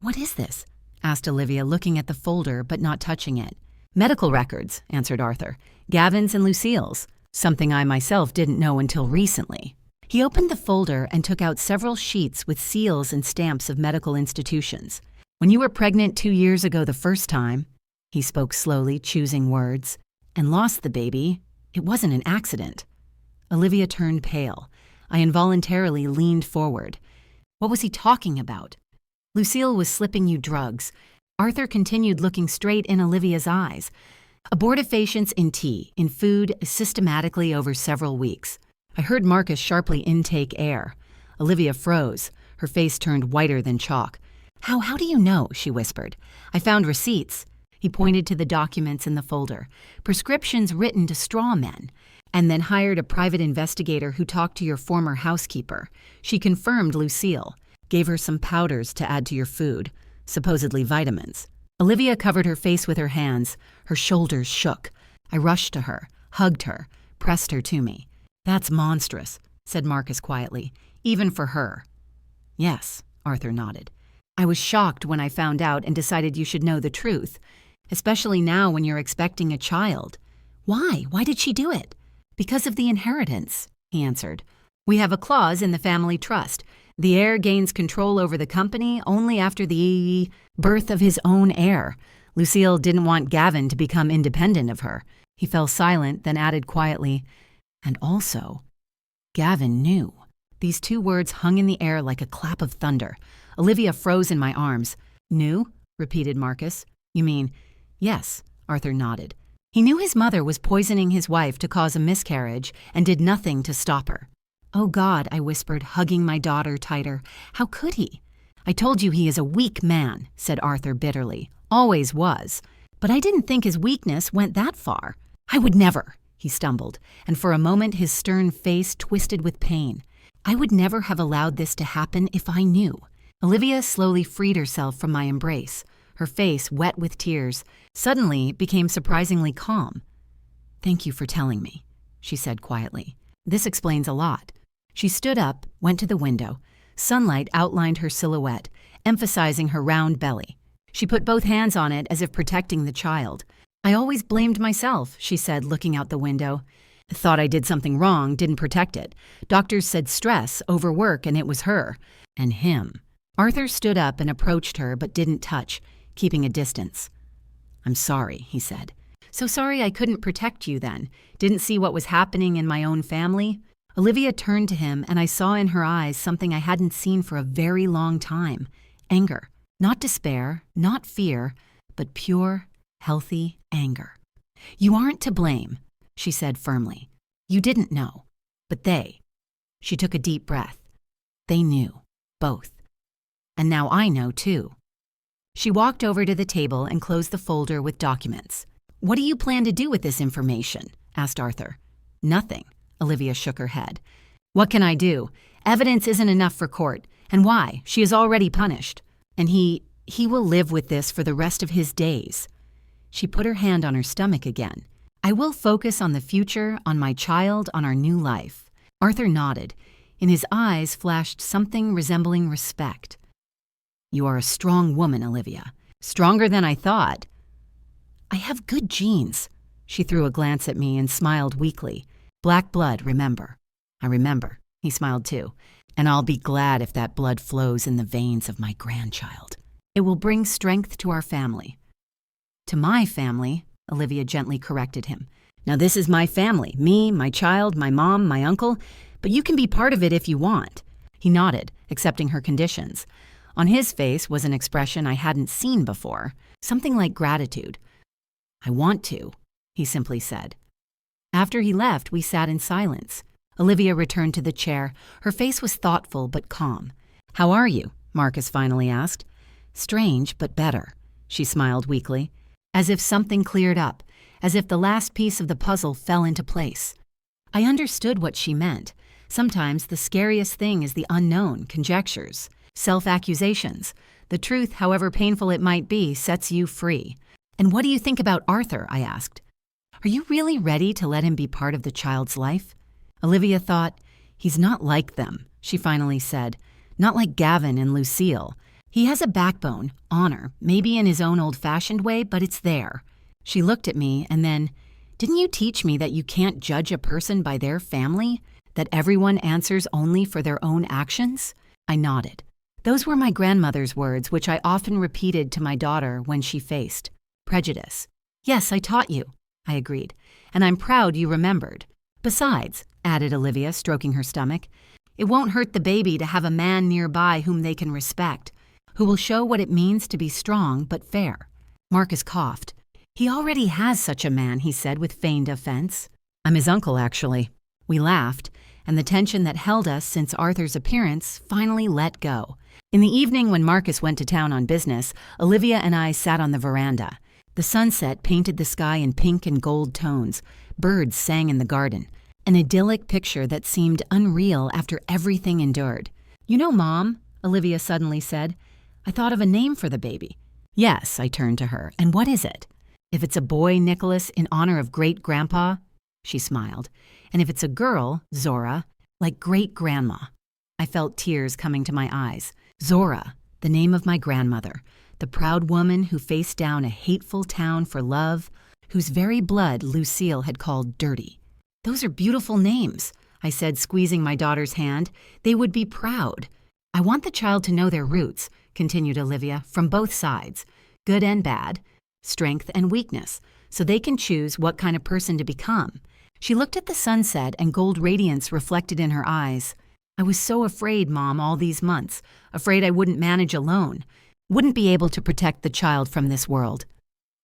What is this? Asked Olivia, looking at the folder but not touching it. Medical records, answered Arthur. Gavin's and Lucille's. Something I myself didn't know until recently. He opened the folder and took out several sheets with seals and stamps of medical institutions. When you were pregnant 2 years ago the first time, he spoke slowly, choosing words, and lost the baby, it wasn't an accident. Olivia turned pale. I involuntarily leaned forward. What was he talking about? Lucille was slipping you drugs. Arthur continued, looking straight in Olivia's eyes. Abortifacients in tea, in food, systematically over several weeks. I heard Marcus sharply intake air. Olivia froze. Her face turned whiter than chalk. How do you know? She whispered. I found receipts. He pointed to the documents in the folder. Prescriptions written to straw men. And then hired a private investigator who talked to your former housekeeper. She confirmed Lucille. Gave her some powders to add to your food. Supposedly vitamins. Olivia covered her face with her hands. Her shoulders shook. I rushed to her, hugged her, pressed her to me. That's monstrous, said Marcus quietly, even for her. Yes, Arthur nodded. I was shocked when I found out and decided you should know the truth, especially now when you're expecting a child. Why? Why did she do it? Because of the inheritance, he answered. We have a clause in the family trust. The heir gains control over the company only after the birth of his own heir. Lucille didn't want Gavin to become independent of her. He fell silent, then added quietly, and also, Gavin knew. These 2 words hung in the air like a clap of thunder. Olivia froze in my arms. Knew? Repeated Marcus. You mean, yes, Arthur nodded. He knew his mother was poisoning his wife to cause a miscarriage and did nothing to stop her. Oh God, I whispered, hugging my daughter tighter. How could he? I told you he is a weak man, said Arthur bitterly. Always was. But I didn't think his weakness went that far. I would never, he stumbled, and for a moment his stern face twisted with pain. I would never have allowed this to happen if I knew. Olivia slowly freed herself from my embrace. Her face, wet with tears, suddenly became surprisingly calm. Thank you for telling me, she said quietly. This explains a lot. She stood up, went to the window. Sunlight outlined her silhouette, emphasizing her round belly. She put both hands on it as if protecting the child. I always blamed myself, she said, looking out the window. Thought I did something wrong, didn't protect it. Doctors said stress, overwork, and it was her. And him. Arthur stood up and approached her but didn't touch, keeping a distance. I'm sorry, he said. So sorry I couldn't protect you then. Didn't see what was happening in my own family? Olivia turned to him, and I saw in her eyes something I hadn't seen for a very long time. Anger. Not despair, not fear, but pure, healthy anger. You aren't to blame, she said firmly. You didn't know. But they. She took a deep breath. They knew. Both. And now I know too. She walked over to the table and closed the folder with documents. What do you plan to do with this information? Asked Arthur. Nothing. Olivia shook her head. What can I do? Evidence isn't enough for court. And why? She is already punished. And he will live with this for the rest of his days. She put her hand on her stomach again. I will focus on the future, on my child, on our new life. Arthur nodded. In his eyes flashed something resembling respect. You are a strong woman, Olivia. Stronger than I thought. I have good genes. She threw a glance at me and smiled weakly. Black blood, remember. I remember. He smiled too. And I'll be glad if that blood flows in the veins of my grandchild. It will bring strength to our family. To my family, Olivia gently corrected him. Now this is my family, me, my child, my mom, my uncle, but you can be part of it if you want. He nodded, accepting her conditions. On his face was an expression I hadn't seen before, something like gratitude. I want to, he simply said. After he left, we sat in silence. Olivia returned to the chair. Her face was thoughtful but calm. How are you? Marcus finally asked. Strange, but better. She smiled weakly, as if something cleared up, as if the last piece of the puzzle fell into place. I understood what she meant. Sometimes the scariest thing is the unknown, conjectures, self-accusations. The truth, however painful it might be, sets you free. And what do you think about Arthur? I asked. Are you really ready to let him be part of the child's life? Olivia thought, he's not like them, she finally said. Not like Gavin and Lucille. He has a backbone, honor, maybe in his own old-fashioned way, but it's there. She looked at me and then, didn't you teach me that you can't judge a person by their family? That everyone answers only for their own actions? I nodded. Those were my grandmother's words, which I often repeated to my daughter when she faced prejudice. Yes, I taught you, I agreed, and I'm proud you remembered. Besides, added Olivia, stroking her stomach, it won't hurt the baby to have a man nearby whom they can respect, who will show what it means to be strong but fair. Marcus coughed. He already has such a man, he said with feigned offense. I'm his uncle, actually. We laughed, and the tension that held us since Arthur's appearance finally let go. In the evening when Marcus went to town on business, Olivia and I sat on the veranda. The sunset painted the sky in pink and gold tones. Birds sang in the garden. An idyllic picture that seemed unreal after everything endured. You know, Mom, Olivia suddenly said, I thought of a name for the baby. Yes, I turned to her. And what is it? If it's a boy, Nicholas, in honor of great-grandpa, she smiled. And if it's a girl, Zora, like great-grandma. I felt tears coming to my eyes. Zora, the name of my grandmother, the proud woman who faced down a hateful town for love, whose very blood Lucille had called dirty. Those are beautiful names, I said, squeezing my daughter's hand. They would be proud. I want the child to know their roots, continued Olivia, from both sides, good and bad, strength and weakness, so they can choose what kind of person to become. She looked at the sunset and gold radiance reflected in her eyes. I was so afraid, Mom, all these months, afraid I wouldn't manage alone, wouldn't be able to protect the child from this world.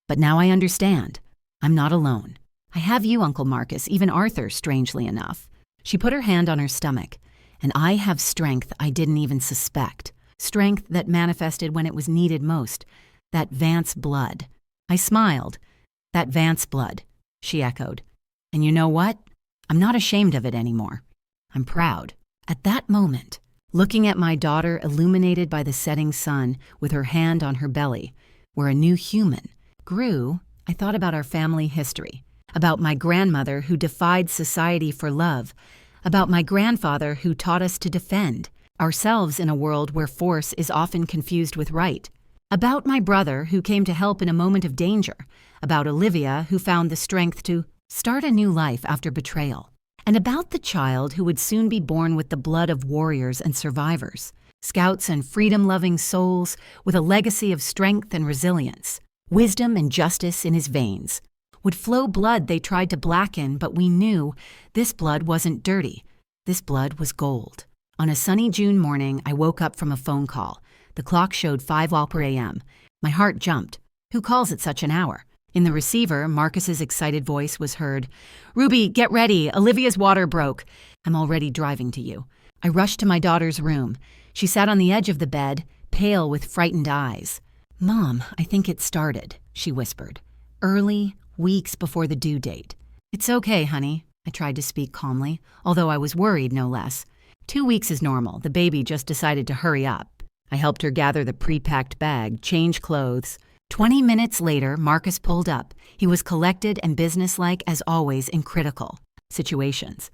But now I understand. I'm not alone. I have you, Uncle Marcus, even Arthur, strangely enough. She put her hand on her stomach. And I have strength I didn't even suspect. Strength that manifested when it was needed most. That Vance blood. I smiled. That Vance blood, she echoed. And you know what? I'm not ashamed of it anymore. I'm proud. At that moment, looking at my daughter illuminated by the setting sun with her hand on her belly, where a new human grew, I thought about our family history, about my grandmother who defied society for love, about my grandfather who taught us to defend ourselves in a world where force is often confused with right, about my brother who came to help in a moment of danger, about Olivia who found the strength to start a new life after betrayal, and about the child who would soon be born with the blood of warriors and survivors, scouts and freedom-loving souls with a legacy of strength and resilience, wisdom and justice in his veins. Would flow blood they tried to blacken, but we knew this blood wasn't dirty. This blood was gold. On a sunny June morning, I woke up from a phone call. The clock showed 5:00 a.m. My heart jumped. Who calls at such an hour? In the receiver, Marcus's excited voice was heard. Ruby, get ready. Olivia's water broke. I'm already driving to you. I rushed to my daughter's room. She sat on the edge of the bed, pale with frightened eyes. Mom, I think it started, she whispered. Early, weeks before the due date. It's okay, honey. I tried to speak calmly, although I was worried no less. 2 weeks is normal. The baby just decided to hurry up. I helped her gather the pre-packed bag, change clothes. 20 minutes later, Marcus pulled up. He was collected and businesslike as always in critical situations.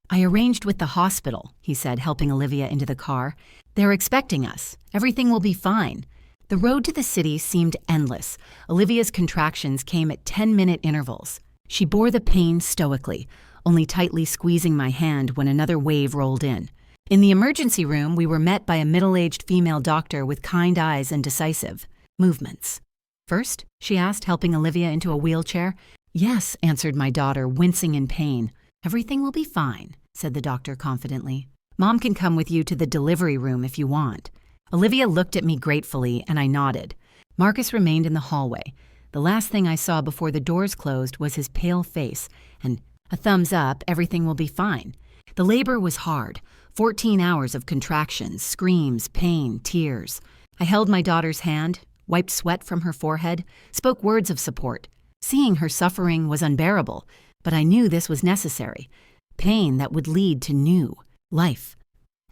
I arranged with the hospital, he said, helping Olivia into the car. They're expecting us. Everything will be fine. The road to the city seemed endless. Olivia's contractions came at 10-minute intervals. She bore the pain stoically, only tightly squeezing my hand when another wave rolled in. In the emergency room, we were met by a middle-aged female doctor with kind eyes and decisive movements. "First?" she asked, helping Olivia into a wheelchair. "Yes," answered my daughter, wincing in pain. "Everything will be fine," said the doctor confidently. "Mom can come with you to the delivery room if you want." Olivia looked at me gratefully, and I nodded. Marcus remained in the hallway. The last thing I saw before the doors closed was his pale face and a thumbs up, "Everything will be fine." The labor was hard. 14 hours of contractions, screams, pain, tears. I held my daughter's hand, wiped sweat from her forehead, spoke words of support. Seeing her suffering was unbearable, but I knew this was necessary. Pain that would lead to new life.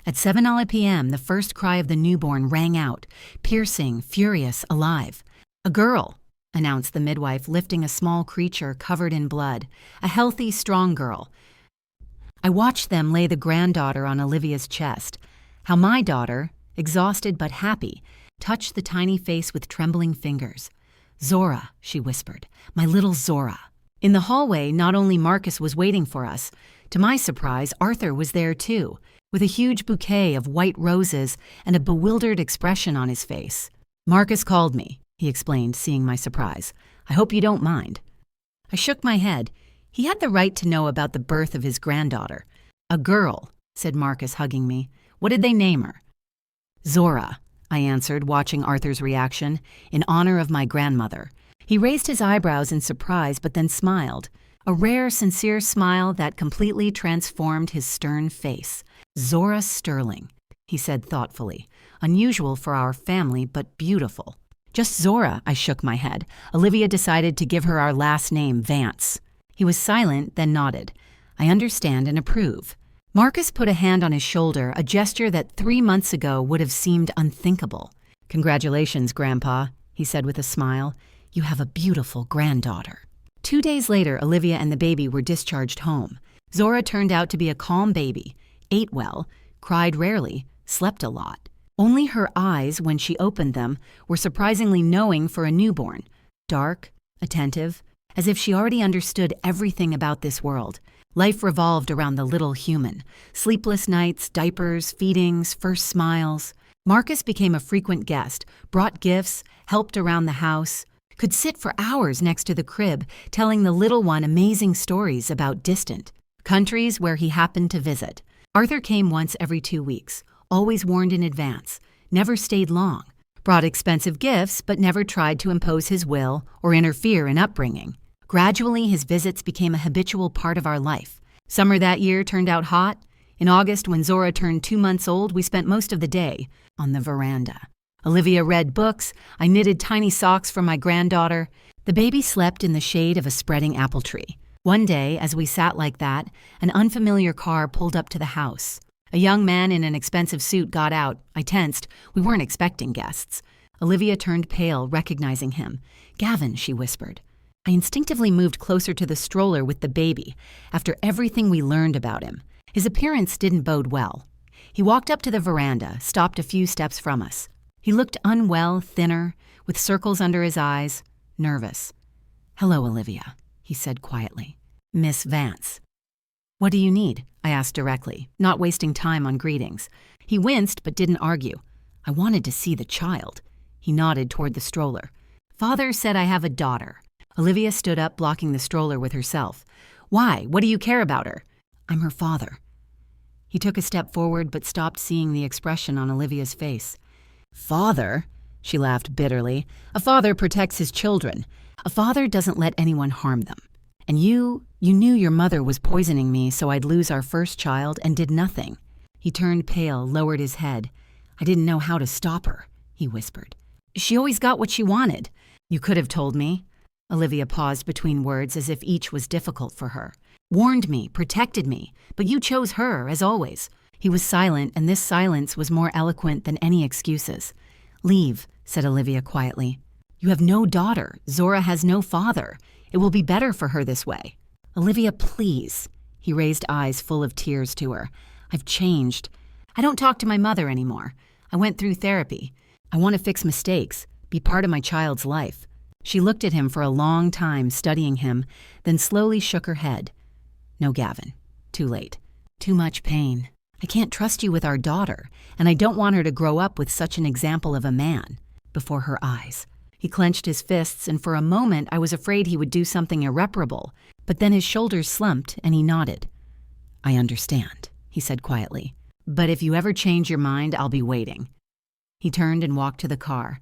At 7 p.m., the first cry of the newborn rang out, piercing, furious, alive. "A girl," announced the midwife, lifting a small creature covered in blood. "A healthy, strong girl." I watched them lay the granddaughter on Olivia's chest. How my daughter, exhausted but happy, touched the tiny face with trembling fingers. "Zora," she whispered, "my little Zora." In the hallway, not only Marcus was waiting for us. To my surprise, Arthur was there too, with a huge bouquet of white roses and a bewildered expression on his face. "Marcus called me," he explained, seeing my surprise. "I hope you don't mind." I shook my head. He had the right to know about the birth of his granddaughter. "A girl," said Marcus, hugging me. "What did they name her?" "Zora," I answered, watching Arthur's reaction, "in honor of my grandmother." He raised his eyebrows in surprise, but then smiled. A rare, sincere smile that completely transformed his stern face. "Zora Sterling," he said thoughtfully. "Unusual for our family, but beautiful." "Just Zora," I shook my head. Olivia decided to give her our last name, Vance. He was silent, then nodded. "I understand and approve." Marcus put a hand on his shoulder, a gesture that 3 months ago would have seemed unthinkable. "Congratulations, Grandpa," he said with a smile. "You have a beautiful granddaughter." 2 days later, Olivia and the baby were discharged home. Zora turned out to be a calm baby, ate well, cried rarely, slept a lot. Only her eyes, when she opened them, were surprisingly knowing for a newborn. Dark, attentive, as if she already understood everything about this world. Life revolved around the little human. Sleepless nights, diapers, feedings, first smiles. Marcus became a frequent guest, brought gifts, helped around the house, could sit for hours next to the crib, telling the little one amazing stories about distant countries where he happened to visit. Arthur came once every 2 weeks, always warned in advance, never stayed long, brought expensive gifts but never tried to impose his will or interfere in upbringing. Gradually, his visits became a habitual part of our life. Summer that year turned out hot. In August, when Zora turned 2 months old, we spent most of the day on the veranda. Olivia read books. I knitted tiny socks for my granddaughter. The baby slept in the shade of a spreading apple tree. One day, as we sat like that, an unfamiliar car pulled up to the house. A young man in an expensive suit got out. I tensed. We weren't expecting guests. Olivia turned pale, recognizing him. "Gavin," she whispered. I instinctively moved closer to the stroller with the baby after everything we learned about him. His appearance didn't bode well. He walked up to the veranda, stopped a few steps from us. He looked unwell, thinner, with circles under his eyes, nervous. "Hello, Olivia," he said quietly. "Miss Vance." "What do you need?" I asked directly, not wasting time on greetings. He winced but didn't argue. "I wanted to see the child." He nodded toward the stroller. "Father said I have a daughter." Olivia stood up, blocking the stroller with herself. "Why? What do you care about her?" "I'm her father." He took a step forward but stopped, seeing the expression on Olivia's face. "Father?" She laughed bitterly. "A father protects his children. A father doesn't let anyone harm them. And you knew your mother was poisoning me so I'd lose our first child and did nothing." He turned pale, lowered his head. "I didn't know how to stop her," he whispered. "She always got what she wanted. You could have told me." Olivia paused between words as if each was difficult for her. "Warned me, protected me, but you chose her, as always." He was silent, and this silence was more eloquent than any excuses. "Leave," said Olivia quietly. "You have no daughter. Zora has no father. It will be better for her this way." "Olivia, please." He raised eyes full of tears to her. "I've changed. I don't talk to my mother anymore. I went through therapy. I want to fix mistakes, be part of my child's life. She looked at him for a long time, studying him, then slowly shook her head. No, Gavin. Too late. Too much pain. I can't trust you with our daughter, and I don't want her to grow up with such an example of a man. Before her eyes. He clenched his fists, and for a moment I was afraid he would do something irreparable, but then his shoulders slumped and he nodded. I understand, he said quietly. But if you ever change your mind, I'll be waiting. He turned and walked to the car.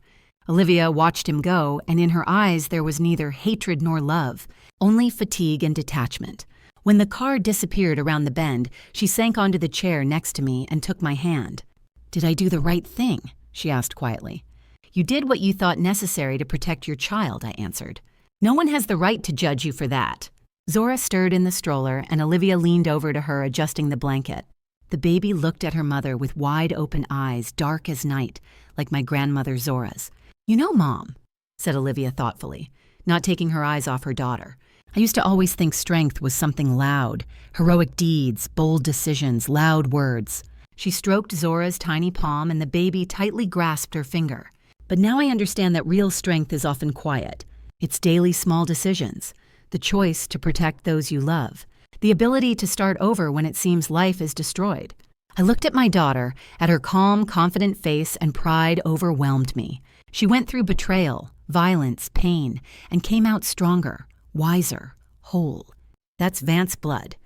Olivia watched him go, and in her eyes there was neither hatred nor love, only fatigue and detachment. When the car disappeared around the bend, she sank onto the chair next to me and took my hand. Did I do the right thing? She asked quietly. You did what you thought necessary to protect your child, I answered. No one has the right to judge you for that. Zora stirred in the stroller, and Olivia leaned over to her, adjusting the blanket. The baby looked at her mother with wide-open eyes, dark as night, like my grandmother Zora's. You know, Mom, said Olivia thoughtfully, not taking her eyes off her daughter. I used to always think strength was something loud, heroic deeds, bold decisions, loud words. She stroked Zora's tiny palm, and the baby tightly grasped her finger. But now I understand that real strength is often quiet. It's daily small decisions, the choice to protect those you love, the ability to start over when it seems life is destroyed. I looked at my daughter, at her calm, confident face, and pride overwhelmed me. She went through betrayal, violence, pain, and came out stronger, wiser, whole. That's Vance blood.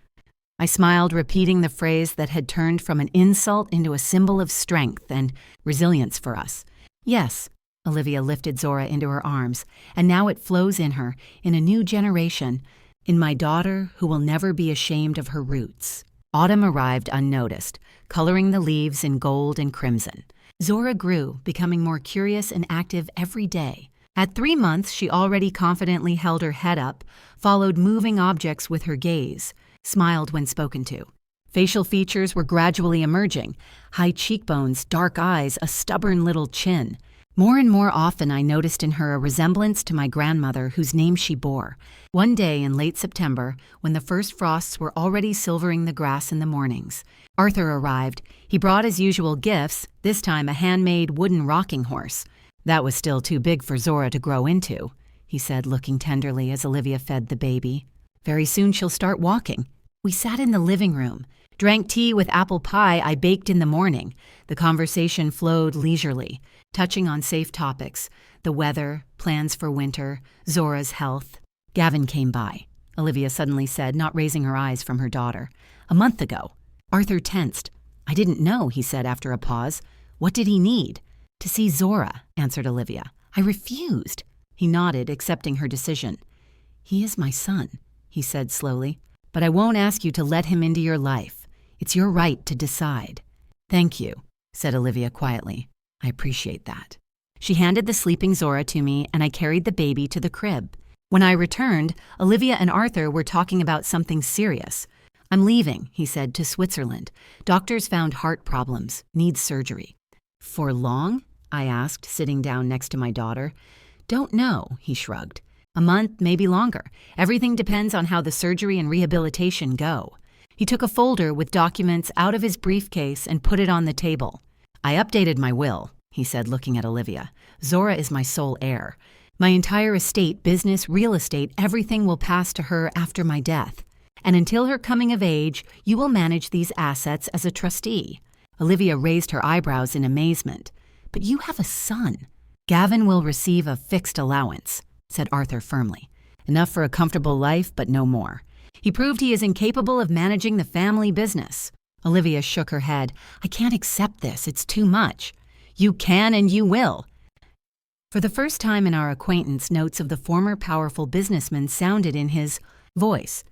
I smiled, repeating the phrase that had turned from an insult into a symbol of strength and resilience for us. Yes, Olivia lifted Zora into her arms, and now it flows in her, in a new generation, in my daughter who will never be ashamed of her roots. Autumn arrived unnoticed, coloring the leaves in gold and crimson. Zora grew, becoming more curious and active every day. At 3 months, she already confidently held her head up, followed moving objects with her gaze, smiled when spoken to. Facial features were gradually emerging, high cheekbones, dark eyes, a stubborn little chin. More and more often I noticed in her a resemblance to my grandmother whose name she bore. One day in late September, when the first frosts were already silvering the grass in the mornings, Arthur arrived. He brought his usual gifts, this time a handmade wooden rocking horse. That was still too big for Zora to grow into, he said, looking tenderly as Olivia fed the baby. Very soon she'll start walking. We sat in the living room, drank tea with apple pie I baked in the morning. The conversation flowed leisurely, touching on safe topics, the weather, plans for winter, Zora's health. Gavin came by, Olivia suddenly said, not raising her eyes from her daughter. A month ago. Arthur tensed. I didn't know, he said after a pause. What did he need? To see Zora, answered Olivia. I refused. He nodded, accepting her decision. He is my son, he said slowly, but I won't ask you to let him into your life. It's your right to decide. Thank you, said Olivia quietly. I appreciate that. She handed the sleeping Zora to me, and I carried the baby to the crib. When I returned, Olivia and Arthur were talking about something serious. I'm leaving, he said, to Switzerland. Doctors found heart problems, needs surgery. For long? I asked, sitting down next to my daughter. Don't know, he shrugged. A month, maybe longer. Everything depends on how the surgery and rehabilitation go. He took a folder with documents out of his briefcase and put it on the table. I updated my will, he said, looking at Olivia. Zora is my sole heir. My entire estate, business, real estate, everything will pass to her after my death. And until her coming of age, you will manage these assets as a trustee. Olivia raised her eyebrows in amazement. But you have a son. Gavin will receive a fixed allowance, said Arthur firmly. Enough for a comfortable life, but no more. He proved he is incapable of managing the family business. Olivia shook her head. I can't accept this. It's too much. You can and you will. For the first time in our acquaintance, notes of the former powerful businessman sounded in his voice.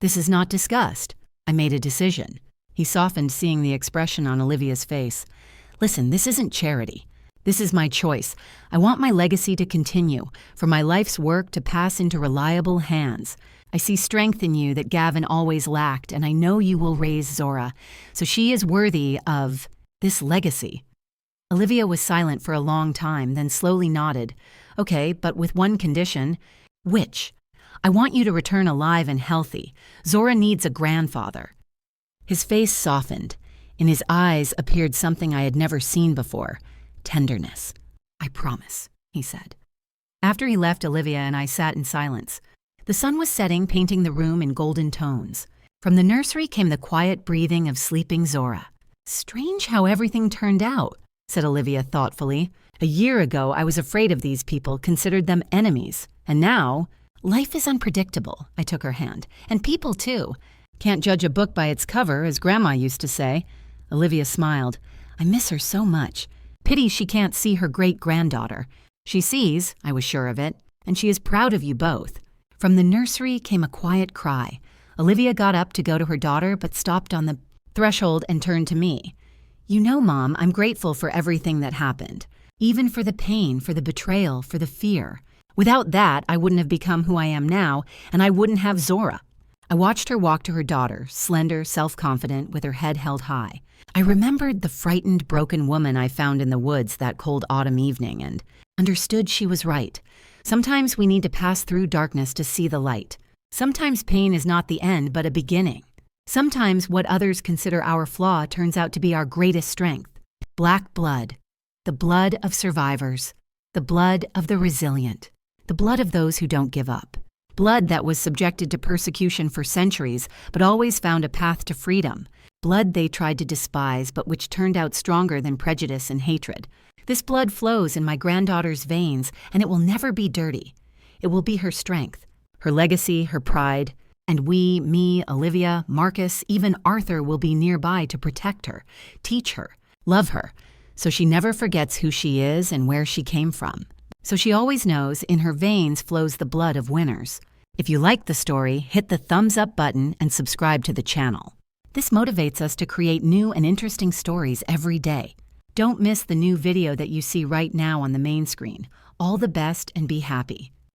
This is not discussed. I made a decision. He softened, seeing the expression on Olivia's face. Listen, this isn't charity. This is my choice. I want my legacy to continue, for my life's work to pass into reliable hands. I see strength in you that Gavin always lacked, and I know you will raise Zora, so she is worthy of this legacy. Olivia was silent for a long time, then slowly nodded. Okay, but with one condition. Which? I want you to return alive and healthy. Zora needs a grandfather. His face softened. In his eyes appeared something I had never seen before. Tenderness. I promise, he said. After he left, Olivia and I sat in silence. The sun was setting, painting the room in golden tones. From the nursery came the quiet breathing of sleeping Zora. Strange how everything turned out, said Olivia thoughtfully. A year ago, I was afraid of these people, considered them enemies. And now, life is unpredictable, I took her hand. And people, too. Can't judge a book by its cover, as Grandma used to say. Olivia smiled. I miss her so much. Pity she can't see her great-granddaughter. She sees, I was sure of it, and she is proud of you both. From the nursery came a quiet cry. Olivia got up to go to her daughter, but stopped on the threshold and turned to me. You know, Mom, I'm grateful for everything that happened. Even for the pain, for the betrayal, for the fear. Without that, I wouldn't have become who I am now, and I wouldn't have Zora. I watched her walk to her daughter, slender, self-confident, with her head held high. I remembered the frightened, broken woman I found in the woods that cold autumn evening and understood she was right. Sometimes we need to pass through darkness to see the light. Sometimes pain is not the end, but a beginning. Sometimes what others consider our flaw turns out to be our greatest strength. Black blood. The blood of survivors. The blood of the resilient. The blood of those who don't give up. Blood that was subjected to persecution for centuries, but always found a path to freedom. Blood they tried to despise, but which turned out stronger than prejudice and hatred. This blood flows in my granddaughter's veins, and it will never be dirty. It will be her strength, her legacy, her pride. And we, me, Olivia, Marcus, even Arthur will be nearby to protect her, teach her, love her, so she never forgets who she is and where she came from. So she always knows in her veins flows the blood of winners. If you like the story, hit the thumbs up button and subscribe to the channel. This motivates us to create new and interesting stories every day. Don't miss the new video that you see right now on the main screen. All the best and be happy.